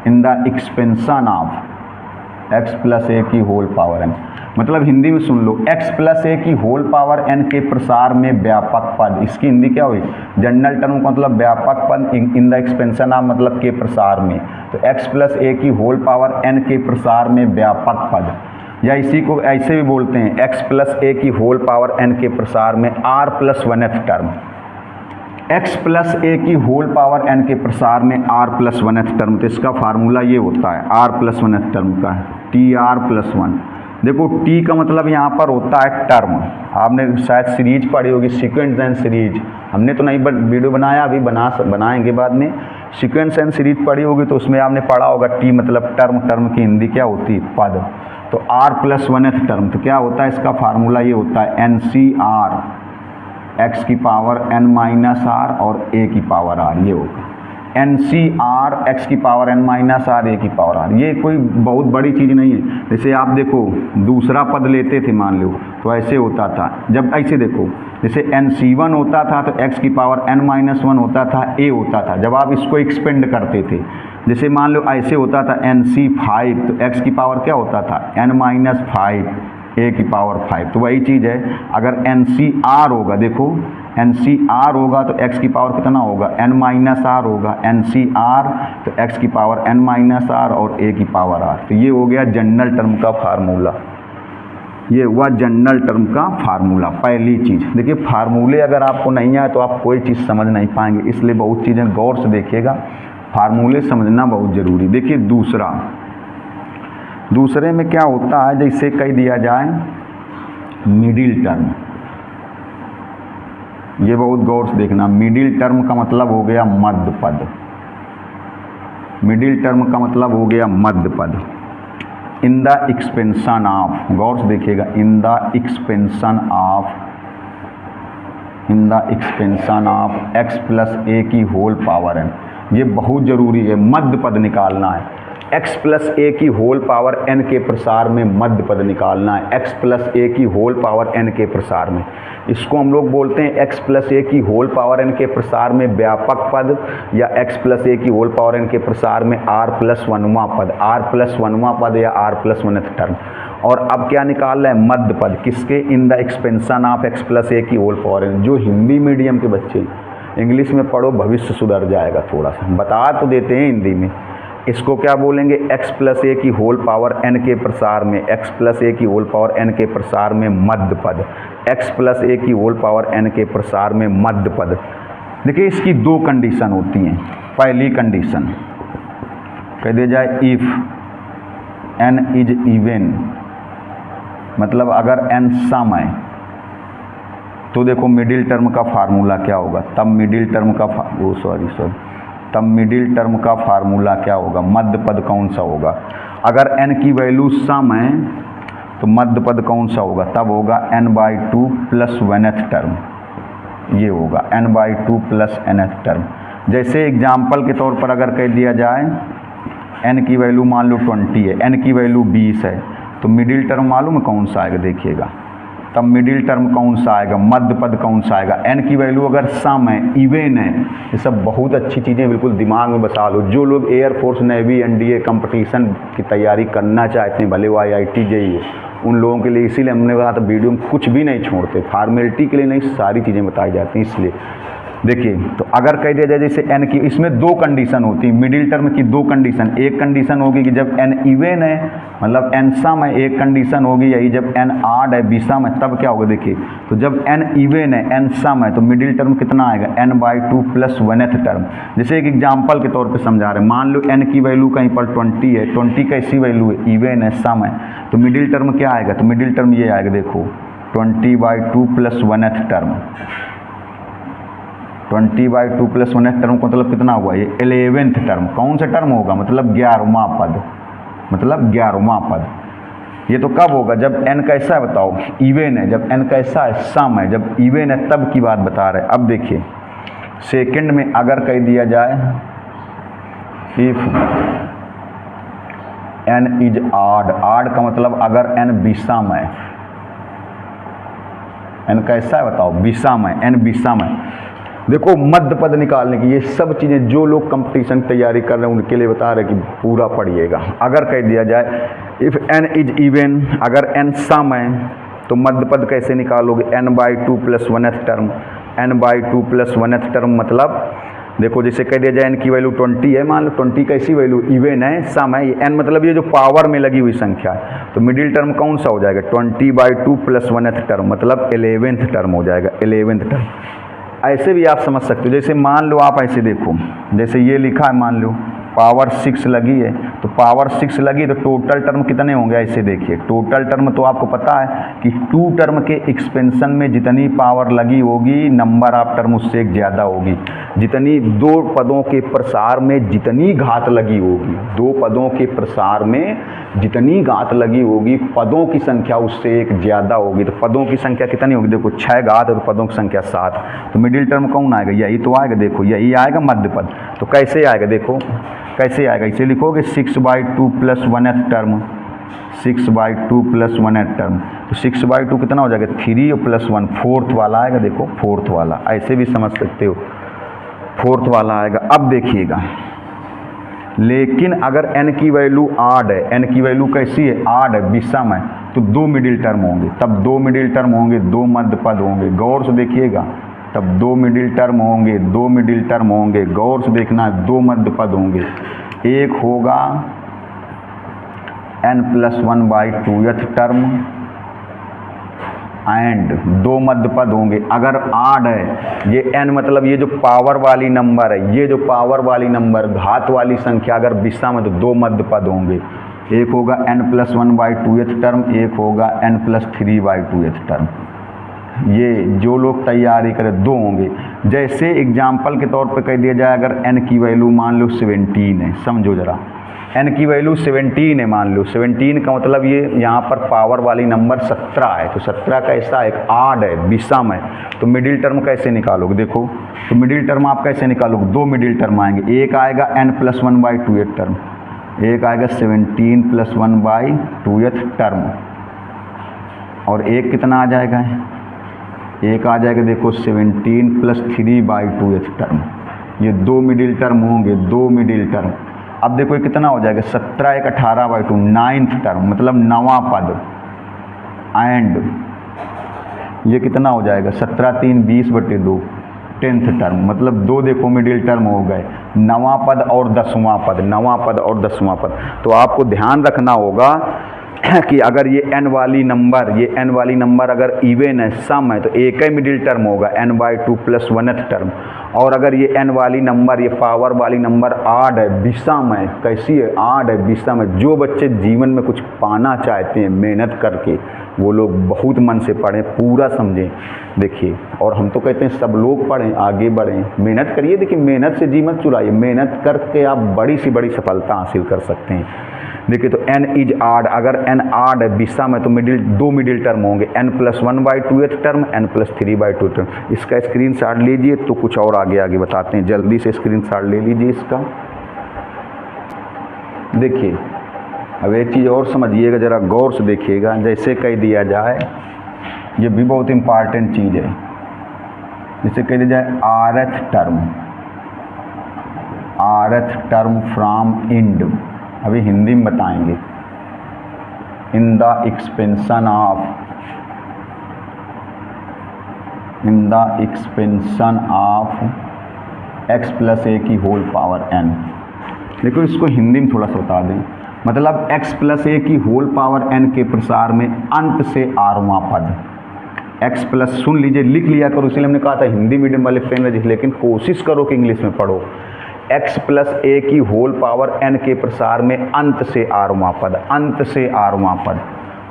S1: इन the expansion of x + a की होल पावर n, मतलब हिंदी में सुन लो x + a की होल पावर n के प्रसार में व्यापक पद। इसकी हिंदी क्या हुई जनरल टर्म का मतलब व्यापक पद इन द एक्सपेंशन ऑफ मतलब के प्रसार में। तो x + a की होल पावर n के प्रसार में व्यापक पद, या इसी को ऐसे भी बोलते हैं x + a की होल पावर n के प्रसार में r + 1th term. x + a की होल पावर n के प्रसार में r + 1th टर्म। तो इसका फार्मूला ये होता है r + 1th टर्म का TR + 1। देखो t का मतलब यहाँ पर होता है टर्म, आपने शायद सीरीज पढ़ी होगी, सीक्वेंस एंड सीरीज। हमने तो नहीं वीडियो बनाया, अभी बनाएंगे बाद में। सीक्वेंस एंड सीरीज पढ़ी होगी तो उसमें आपने पढ़ा होगा t मतलब टर्म, टर्म की हिंदी क्या होती है पद। तो r + 1th टर्म, तो क्या होता है इसका फार्मूला ये होता है NCR x की पावर n - r और a की पावर r। ये होगा NCR x की पावर n - r a की पावर r। ये कोई बहुत बड़ी चीज़ नहीं है। जैसे आप देखो दूसरा पद लेते थे मान लो, तो ऐसे होता था, जब ऐसे देखो जैसे NC1 होता था तो x की पावर n - 1 होता था, a होता था। जब आप इसको एक्सपेंड करते थे जैसे मान लो ऐसे होता था NC5, तो x की पावर क्या होता था n-5 a की पावर 5। तो वही चीज़ है, अगर NCR होगा, देखो NCR होगा तो x की पावर कितना होगा n-r होगा, NCR तो x की पावर n-r और a की पावर r। तो ये हो गया जनरल टर्म का फार्मूला, ये हुआ जनरल टर्म का फार्मूला। पहली चीज़ देखिए, फार्मूले अगर आपको नहीं आए तो आप कोई चीज़ समझ नहीं पाएंगे, इसलिए बहुत चीज़ें गौर से देखिएगा, फार्मूले समझना बहुत ज़रूरी। देखिए दूसरे में क्या होता है, जैसे कह दिया जाए मिडिल टर्म, ये बहुत गौर से देखना। मिडिल टर्म का मतलब हो गया मध्य पद, मिडिल टर्म का मतलब हो गया मध्य पद। इन द एक्सपेंशन ऑफ, गौर से देखिएगा, इन the expansion of x plus a की होल पावर n, ये बहुत ज़रूरी है, मध्य पद निकालना है। x प्लस a की होल पावर n के प्रसार में मध्य पद निकालना है, x प्लस a की होल पावर n के प्रसार में। इसको हम लोग बोलते हैं x प्लस a की होल पावर n के प्रसार में व्यापक पद, या x प्लस a की होल पावर n के प्रसार में r प्लस 1वां पद, r प्लस 1वां पद या r प्लस 1th टर्म। और अब क्या निकाल रहा है, मध्य पद, किसके, इन the expansion of x plus a की होल पावर n। जो हिंदी मीडियम के बच्चे इंग्लिश में पढ़ो, भविष्य सुधर जाएगा थोड़ा सा, बता तो देते हैं हिंदी में। इसको क्या बोलेंगे, x प्लस a की होल पावर n के प्रसार में, x प्लस a की होल पावर n के प्रसार में मध्य पद, x प्लस a की होल पावर n के प्रसार में मध्य पद। देखिए इसकी दो कंडीशन होती हैं। पहली कंडीशन कह दिया जाए इफ n इज इवन, मतलब अगर n सम है, तो देखो मिडिल टर्म का फार्मूला क्या होगा, तब मिडिल टर्म का तब मिडिल टर्म का फार्मूला क्या होगा, मध्य पद कौन सा होगा। अगर n की वैल्यू सम है तो मध्य पद कौन सा होगा, तब होगा n/2 प्लस 1th टर्म, ये होगा n/2 प्लस nth टर्म। जैसे एग्जाम्पल के तौर पर अगर कह दिया जाए n की वैल्यू मान लो 20 है, n की वैल्यू 20 है, तो मिडिल टर्म मालूम है कौन सा आएगा, देखिएगा तब मिडिल टर्म कौन सा आएगा, मध्य पद कौन सा आएगा। n की वैल्यू अगर सम है, इवन है, ये सब बहुत अच्छी चीज़ें बिल्कुल दिमाग में बसा लो। जो लोग एयरफोर्स, नेवी, NDA कंपटीशन की तैयारी करना चाहते हैं, भले वो IIT JEE, उन लोगों के लिए इसीलिए हमने कहा था वीडियो में कुछ भी नहीं छोड़ते, फॉर्मेलिटी के लिए नहीं, सारी चीज़ें बताई जाती हैं। इसलिए देखिए, तो अगर कह दिया जाए जैसे n की, इसमें दो कंडीशन होती है मिडिल टर्म की, दो कंडीशन। एक कंडीशन होगी कि जब n इवन है, मतलब n सम है, एक कंडीशन होगी यही जब n ऑड है, विषम है, तब क्या होगा। देखिए तो जब n इवन है, n सम है, तो मिडिल टर्म कितना आएगा, n/2 प्लस 1th टर्म। जैसे एक एग्जाम्पल के तौर पर समझा रहे हैं, मान लो n की वैल्यू कहीं पर 20 है, 20 कैसी वैल्यू है, इवन है, सम है, तो मिडिल टर्म क्या आएगा, तो मिडिल टर्म ये आएगा, देखो 20/2 plus 1th term. 20/2 plus 1th term मतलब कितना हुआ, ये 11th टर्म। कौन सा टर्म होगा, मतलब 11वां पद, मतलब 11वां पद। ये तो कब होगा, जब n कैसा है बताओ, इवन है, जब n कैसा है, सम है, जब इवन है तब की बात बता रहे हैं। अब देखिए सेकंड में अगर कह दिया जाए if n is odd, odd का मतलब अगर n विषम है, n कैसा है बताओ, विषम है, n विषम है। देखो मध्य पद निकालने की ये सब चीज़ें जो लोग कंपटीशन की तैयारी कर रहे हैं उनके लिए बता रहे कि पूरा पढ़िएगा। अगर कह दिया जाए इफ़ n इज इवन, अगर n सम है तो मध्य पद कैसे निकालोगे, n/2 plus 1th term, n/2 plus 1th term मतलब देखो जैसे कह दिया जाए n की वैल्यू 20 है, मान लो 20 कैसी वैल्यू, इवन है, सम है, n मतलब ये जो पावर में लगी हुई संख्या है, तो मिडिल टर्म कौन सा हो जाएगा, 20/2 प्लस 1th टर्म मतलब 11th टर्म हो जाएगा, 11th टर्म। ऐसे भी आप समझ सकते हो, जैसे मान लो आप ऐसे देखो, जैसे ये लिखा है, मान लो पावर 6 लगी है, तो पावर 6 लगी तो टोटल टर्म कितने होंगे, ऐसे देखिए टोटल टर्म तो आपको पता है कि 2 टर्म के एक्सपेंशन में जितनी पावर लगी होगी, नंबर ऑफ टर्म उससे एक ज़्यादा होगी। जितनी दो पदों के प्रसार में जितनी घात लगी होगी, दो पदों के प्रसार में जितनी घात लगी होगी, पदों की संख्या उससे एक ज़्यादा होगी। तो पदों की संख्या कितनी होगी, देखो 6 घात और पदों की संख्या 7, तो मिडिल टर्म कौन आएगा, यही तो आएगा, देखो यही आएगा मध्य पद। तो कैसे आएगा, देखो कैसे आएगा, इसे लिखोगे 6/2 plus 1th term, 6/2 plus 1th term, तो 6/2 कितना हो जाएगा, 3 और प्लस 1 4th वाला आएगा, देखो 4th वाला, ऐसे भी समझ सकते हो 4th वाला आएगा। अब देखिएगा लेकिन अगर n की वैल्यू आड है, n की वैल्यू कैसी है, आड है, विषम है, तो 2 मिडिल टर्म होंगे, तब 2 मिडिल टर्म होंगे, 2 मध्य पद होंगे, गौर से देखिएगा, तब 2 मिडिल टर्म होंगे, 2 मिडिल टर्म होंगे, गौर से देखना है, 2 मध्य पद होंगे। एक होगा n+1/2th टर्म एंड 2 मध्य पद होंगे। अगर आड है, ये n मतलब ये जो पावर वाली नंबर है, ये जो पावर वाली नंबर घात वाली संख्या अगर विषम है तो 2 मध्य पद होंगे। एक होगा n+1/2th टर्म, एक होगा n+3/2th टर्म। ये जो लोग तैयारी करें 2 होंगे। जैसे एग्जाम्पल के तौर पे कह दिया जाए, अगर n की वैल्यू मान लो 17 है, समझो जरा, n की वैल्यू 17 है, मान लो 17 का मतलब ये यहाँ पर पावर वाली नंबर 17 है, तो 17 कैसा है, आड है, विषम है, तो मिडिल टर्म कैसे निकालोगे, देखो, तो मिडिल टर्म आप कैसे निकालोगे, 2 मिडिल टर्म आएंगे। एक आएगा n+1/2th टर्म, एक आएगा 17+1/2th टर्म, और एक कितना आ जाएगा, एक आ जाएगा देखो 17+3/2th टर्म। ये 2 मिडिल टर्म होंगे, 2 मिडिल टर्म। अब देखो ये कितना हो जाएगा, 17 × 18/2, 9th टर्म मतलब 9वां पद, एंड ये कितना हो जाएगा, 17 × 3 20/2, 10th टर्म मतलब 2 देखो मिडिल टर्म हो गए, 9वां पद और 10वां पद, 9वां पद और 10वां पद। तो आपको ध्यान रखना होगा कि अगर ये n वाली नंबर, ये n वाली नंबर अगर इवन है, सम है, तो एक ही मिडिल टर्म होगा n/2 + 1th टर्म। और अगर ये n वाली नंबर, ये पावर वाली नंबर आड है, विषम है, कैसी है, आड है, विषम है। जो बच्चे जीवन में कुछ पाना चाहते हैं मेहनत करके, वो लोग बहुत मन से पढ़ें, पूरा समझें, देखिए। और हम तो कहते हैं सब लोग पढ़ें, आगे बढ़ें, मेहनत करिए। देखिए मेहनत से जी मत चुराइए, मेहनत करके आप बड़ी से बड़ी सफलता हासिल कर सकते हैं। देखिए तो n इज आड, अगर n आड है, विषम है, तो दो मिडिल टर्म होंगे, n+1/2th टर्म, n+3/2 टर्म। इसका स्क्रीनशॉट लीजिए, तो कुछ और आगे बताते हैं, जल्दी से स्क्रीनशॉट ले लीजिए इसका। देखिए अब एक चीज़ और समझिएगा, ज़रा गौर से देखिएगा। जैसे कह दिया जाए, ये भी बहुत इम्पॉर्टेंट चीज़ है, जैसे कह दिया जाए rth टर्म फ्रॉम इंड, अभी हिंदी में बताएंगे, इन द एक्सपेंशन ऑफ x+a की होल पावर n। देखो इसको हिंदी में थोड़ा सा बता दें, मतलब x+a की होल पावर n के प्रसार में अंत से rवां पद, x+, सुन लीजिए, लिख लिया करो, इसलिए हमने कहा था हिंदी मीडियम वाले फ्रेंड, लेकिन कोशिश करो कि इंग्लिश में पढ़ो। x+a की होल पावर n के प्रसार में अंत से rवां पद, अंत से rवां पद,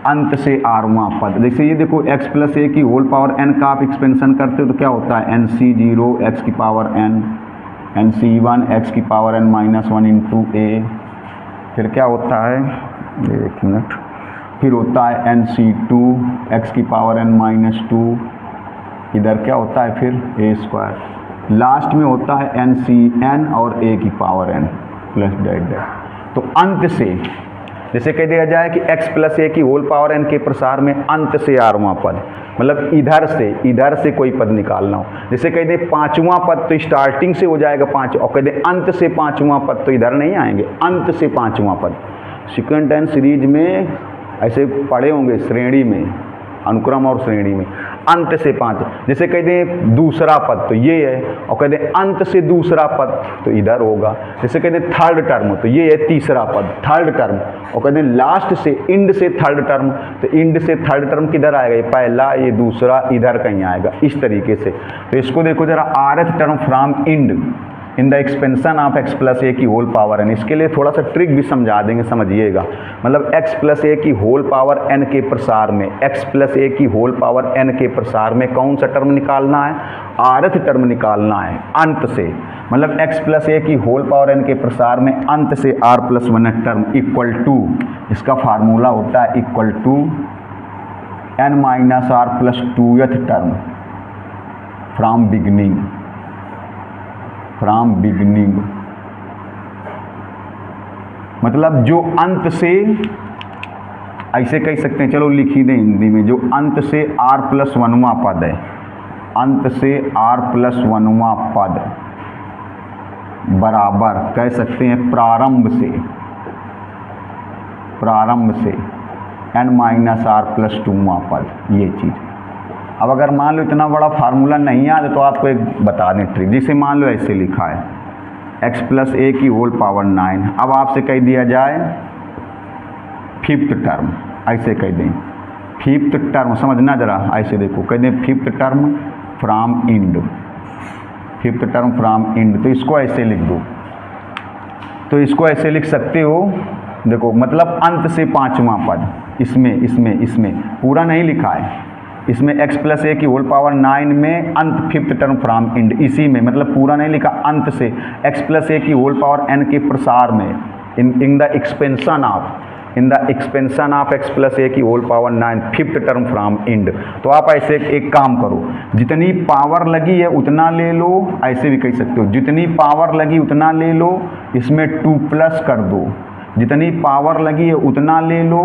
S1: अंत से rवां पद। जैसे ये देखो x+a की होल पावर n का आप एक्सपेंशन करते हो तो क्या होता है, nc0 x की पावर n, nc1 x की पावर n -1 × a, फिर क्या होता है, एक मिनट, फिर होता है nc2 x की पावर n -2, इधर क्या होता है फिर a², लास्ट में होता है ncn और a की पावर n प्लस डेट। तो अंत से, जैसे कह दिया जाए कि x+a की होल पावर n के प्रसार में अंत से rवां पद, मतलब इधर से कोई पद निकालना हो। जैसे कह दें 5वां पद, तो स्टार्टिंग से हो जाएगा 5, और कह दें अंत से 5वां पद, तो इधर नहीं आएंगे, अंत से 5वां पद। सेकंड टाइम सीरीज में ऐसे पढ़े होंगे, श्रेणी में, अनुक्रम और श्रेणी में, अंत से 5। जैसे कह दें दूसरा पद, तो ये है, और कह दें अंत से दूसरा पद, तो इधर होगा। जैसे कह दें थर्ड टर्म, तो ये है तीसरा पद, थर्ड टर्म, और कह दें लास्ट से, इंड से थर्ड टर्म, तो इंड से थर्ड टर्म किधर आएगा, ये पहला, ये दूसरा, इधर कहीं आएगा, इस तरीके से। तो इसको देखो जरा, rth term from end in the expansion of x+a की होल पावर n। इसके लिए थोड़ा सा ट्रिक भी समझा देंगे, समझिएगा। मतलब x+a की होल पावर n के प्रसार में, x+a की होल पावर n के प्रसार में कौन सा टर्म निकालना है, rth टर्म निकालना है अंत से। मतलब x+a की होल पावर n के प्रसार में अंत से r+1th टर्म इक्वल टू, इसका फार्मूला होता है equal to n - r+2th term from beginning, मतलब जो अंत से, ऐसे कह सकते हैं, चलो लिख ही दें हिंदी में, जो अंत से r+1वां पद है, अंत से r+1वां पद, बराबर कह सकते हैं प्रारंभ से n-r+2वां पद, ये चीज़। अब अगर मान लो इतना बड़ा फार्मूला नहीं याद तो आपको एक बता दें ट्रिक, जिसे मान लो ऐसे लिखा है x+a की होल पावर 9। अब आपसे कह दिया जाए फिफ्थ टर्म, ऐसे कह दें फिफ्थ टर्म, समझना ज़रा, ऐसे देखो कह दें fifth term from end, fifth term from end, तो इसको ऐसे लिख दो। तो इसको ऐसे लिख सकते हो, देखो मतलब अंत से पाँचवां पद, इसमें पूरा नहीं लिखा है, इसमें x+a की होल पावर 9 में अंत फिफ्थ टर्म फ्रॉम इंड, इसी में मतलब पूरा नहीं लिखा, अंत से x+a की होल पावर n के प्रसार में, इन द एक्सपेंशन ऑफ x+a की whole power 9 fifth term from end. तो आप ऐसे एक काम करो, जितनी पावर लगी है उतना ले लो, ऐसे भी कह सकते हो जितनी पावर लगी उतना ले लो, इसमें 2+ कर दो, जितनी पावर लगी है उतना ले लो,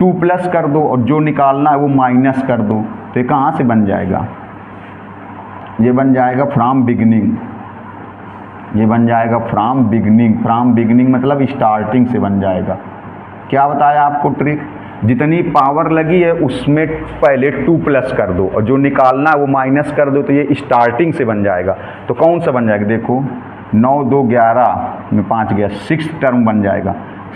S1: 2+ कर दो, और जो निकालना है वो माइनस कर दो। तो ये कहाँ से बन जाएगा, ये बन जाएगा फ्रॉम बिगिनिंग, ये बन जाएगा फ्रॉम बिगिनिंग मतलब स्टार्टिंग से बन जाएगा। क्या बताया आपको ट्रिक, जितनी पावर लगी है उसमें पहले 2+ कर दो और जो निकालना है वो माइनस कर दो, तो ये स्टार्टिंग से बन जाएगा। तो कौन सा बन जाएगा, देखो 9 2 11 में 5 गया, 6th टर्म बन जाएगा,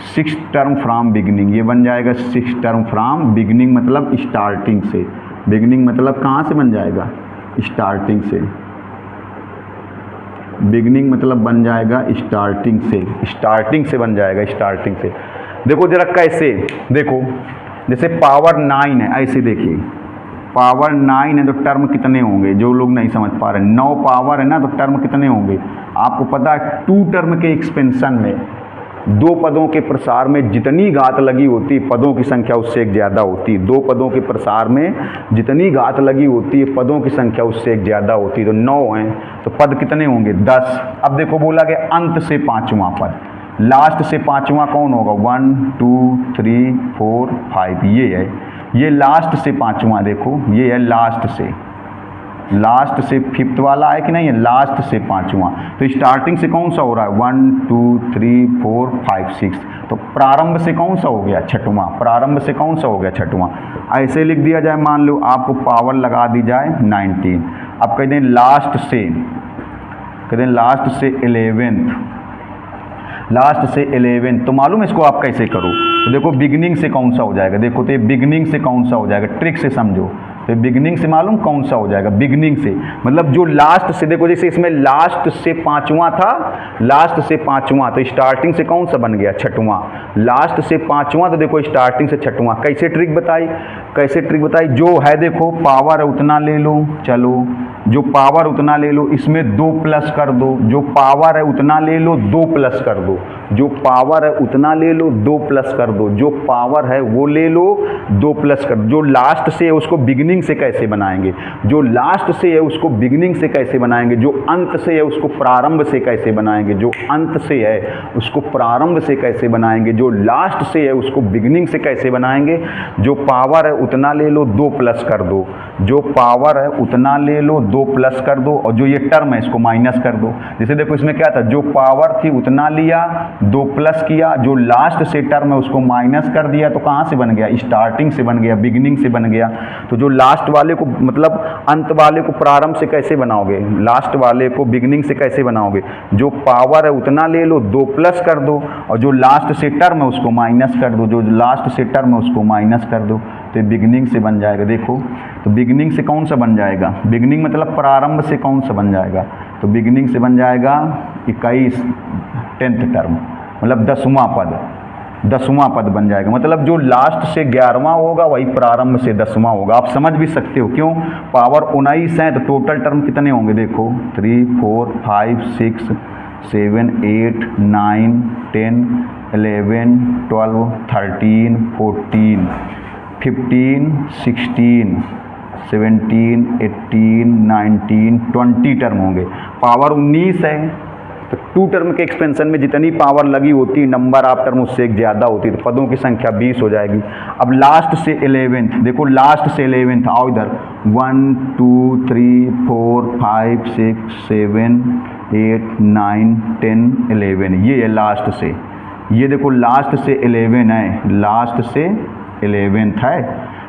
S1: 6th टर्म फ्रॉम बिगिनिंग, ये बन जाएगा 6th टर्म फ्रॉम बिगिनिंग मतलब स्टार्टिंग से। बिगिनिंग मतलब कहाँ से बन जाएगा, स्टार्टिंग से। बिगिनिंग मतलब बन जाएगा स्टार्टिंग से बन जाएगा, स्टार्टिंग से। देखो जरा कैसे, देखो जैसे पावर 9 है, ऐसे देखिए पावर 9 है तो टर्म कितने होंगे, जो लोग नहीं समझ पा रहे, 9 पावर है ना तो टर्म कितने होंगे आपको पता है। 2 टर्म के एक्सपेंशन में, 2 पदों के प्रसार में जितनी घात लगी होती है पदों की संख्या उससे एक ज़्यादा होती है। 2 पदों के प्रसार में जितनी घात लगी होती है पदों की संख्या उससे एक ज़्यादा होती है। तो 9 हैं तो पद कितने होंगे 10। अब देखो बोला कि अंत से पाँचवां पद, लास्ट से पाँचवां कौन होगा, 1 2 3 4 5, ये है, ये लास्ट से पाँचवां, देखो ये है लास्ट से फिफ्थ वाला है कि नहीं है, लास्ट से पाँचवां। तो स्टार्टिंग से कौन सा हो रहा है 1 2 3 4 5 6, तो प्रारंभ से कौन सा हो गया छठवां, प्रारंभ से कौन सा हो गया छठवां। ऐसे लिख दिया जाए, मान लो आपको पावर लगा दी जाए 19, अब कह दें लास्ट से 11th, लास्ट से 11, तो मालूम है इसको आप कैसे करो। तो देखो बिगिनिंग से कौन सा हो जाएगा, देखो तो ये बिगिनिंग से कौन सा हो जाएगा, ट्रिक से समझो। तो बिगिनिंग से मालूम कौन सा हो जाएगा, बिगिनिंग से मतलब जो लास्ट से, देखो जैसे इसमें लास्ट से पाँचवां था, लास्ट से पाँचवां, तो स्टार्टिंग से कौन सा बन गया छठवां, लास्ट से पाँचवां, तो देखो स्टार्टिंग से छठवां। कैसे ट्रिक बताई, जो है देखो पावर है उतना ले लो, चलो जो पावर उतना ले लो, इसमें 2+ कर दो, जो पावर है उतना ले लो 2+ कर दो, जो पावर है उतना ले लो 2+ कर दो, जो पावर है वो ले लो 2+ कर दो। जो लास्ट से है उसको बिगिनिंग से कैसे बनाएंगे, जो लास्ट से है उसको बिगिनिंग से कैसे बनाएंगे, जो अंत से है उसको प्रारंभ से कैसे बनाएंगे, जो अंत से है उसको प्रारंभ से कैसे बनाएंगे, जो लास्ट से है उसको बिगिनिंग से कैसे बनाएंगे। जो पावर है उतना ले लो 2+ कर दो, जो पावर है उतना ले लो 2+ कर दो, और जो ये टर्म है इसको माइनस कर दो। जैसे देखो इसमें क्या था, जो पावर थी उतना लिया 2+ किया, जो लास्ट से टर्म है उसको माइनस कर दिया, तो कहाँ से बन गया, स्टार्टिंग से बन गया, बिगिनिंग से बन गया। तो जो लास्ट वाले को मतलब अंत वाले को प्रारंभ से कैसे बनाओगे, लास्ट वाले को बिगिनिंग से कैसे बनाओगे, जो पावर है उतना ले लो 2+ कर दो, और जो लास्ट से टर्म है उसको माइनस कर दो, जो लास्ट से टर्म है उसको माइनस कर दो, तो बिगिनिंग से बन जाएगा। देखो तो बिगिनिंग से कौन सा बन जाएगा, बिगिनिंग मतलब प्रारंभ से कौन सा बन जाएगा, तो बिगिनिंग से बन जाएगा 21 10th टर्म मतलब 10वां पद बन जाएगा। मतलब जो लास्ट से 11वां होगा वही प्रारंभ से 10वां होगा। आप समझ भी सकते हो क्यों, पावर 19 है तो टोटल टर्म कितने होंगे, देखो 3 4 5 6 7 8 9 10 11 12 13 14 15 16 17 18 19 20 टर्म होंगे। पावर 19 है तो 2 टर्म के एक्सपेंशन में जितनी पावर लगी होती है नंबर ऑफ टर्म उससे एक ज़्यादा होती है, तो पदों की संख्या 20 हो जाएगी। अब लास्ट से 11th, देखो लास्ट से 11th आओ इधर, 1 2 3 4 5 6 7 8 9 10 11, ये है लास्ट से, ये देखो लास्ट से 11 है, लास्ट से 11th है,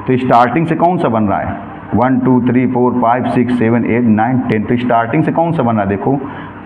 S1: तो स्टार्टिंग से कौन सा बन रहा है 1 2 3 4 5 6 7 8 9 10, तो स्टार्टिंग से कौन सा बन रहा है देखो,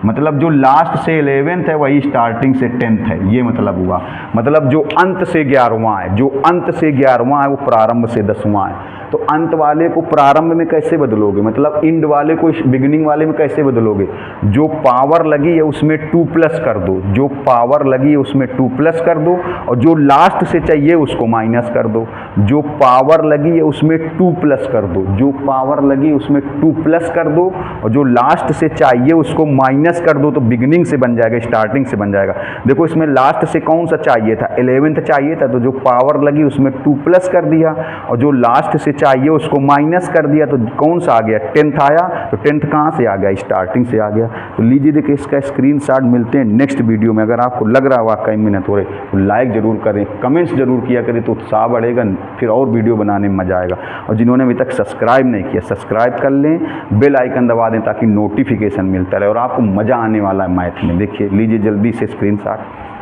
S1: मतलब जो लास्ट से 11th है वही स्टार्टिंग से 10th है, ये मतलब हुआ। मतलब जो अंत से 11वां है, जो अंत से 11वां है वो प्रारंभ से 10वां है। तो अंत वाले को प्रारंभ में कैसे बदलोगे, मतलब इंड वाले को बिगिनिंग वाले में कैसे बदलोगे, जो पावर लगी है उसमें 2 प्लस कर दो, जो पावर लगी है उसमें 2 प्लस कर दो, और जो लास्ट से चाहिए उसको माइनस कर दो, जो पावर लगी है उसमें 2 प्लस कर दो, जो पावर लगी उसमें 2 प्लस कर दो, और जो लास्ट से चाहिए उसको माइनस कर दो, तो बिगिनिंग से बन जाएगा, स्टार्टिंग से बन जाएगा। देखो इसमें लास्ट से कौन सा चाहिए था, 11th चाहिए था, तो जो पावर लगी उसमें 2 प्लस कर दिया, और जो लास्ट से चाहिए उसको माइनस कर दिया, तो कौन सा आ गया 10th आया, तो 10th कहाँ से आ गया, स्टार्टिंग से आ गया। तो लीजिए देखिए इसका स्क्रीनशॉट, मिलते हैं नेक्स्ट वीडियो में। अगर आपको लग रहा है वाकई मेहनत हो रही तो लाइक ज़रूर करें, कमेंट्स जरूर किया करें, तो उत्साह बढ़ेगा, फिर और वीडियो बनाने में मज़ा आएगा। और जिन्होंने अभी तक सब्सक्राइब नहीं किया सब्सक्राइब कर लें, बेल आइकन दबा दें ताकि नोटिफिकेशन मिलता रहे, और आपको मज़ा आने वाला है मैथ में। देखिए लीजिए जल्दी से स्क्रीनशॉट।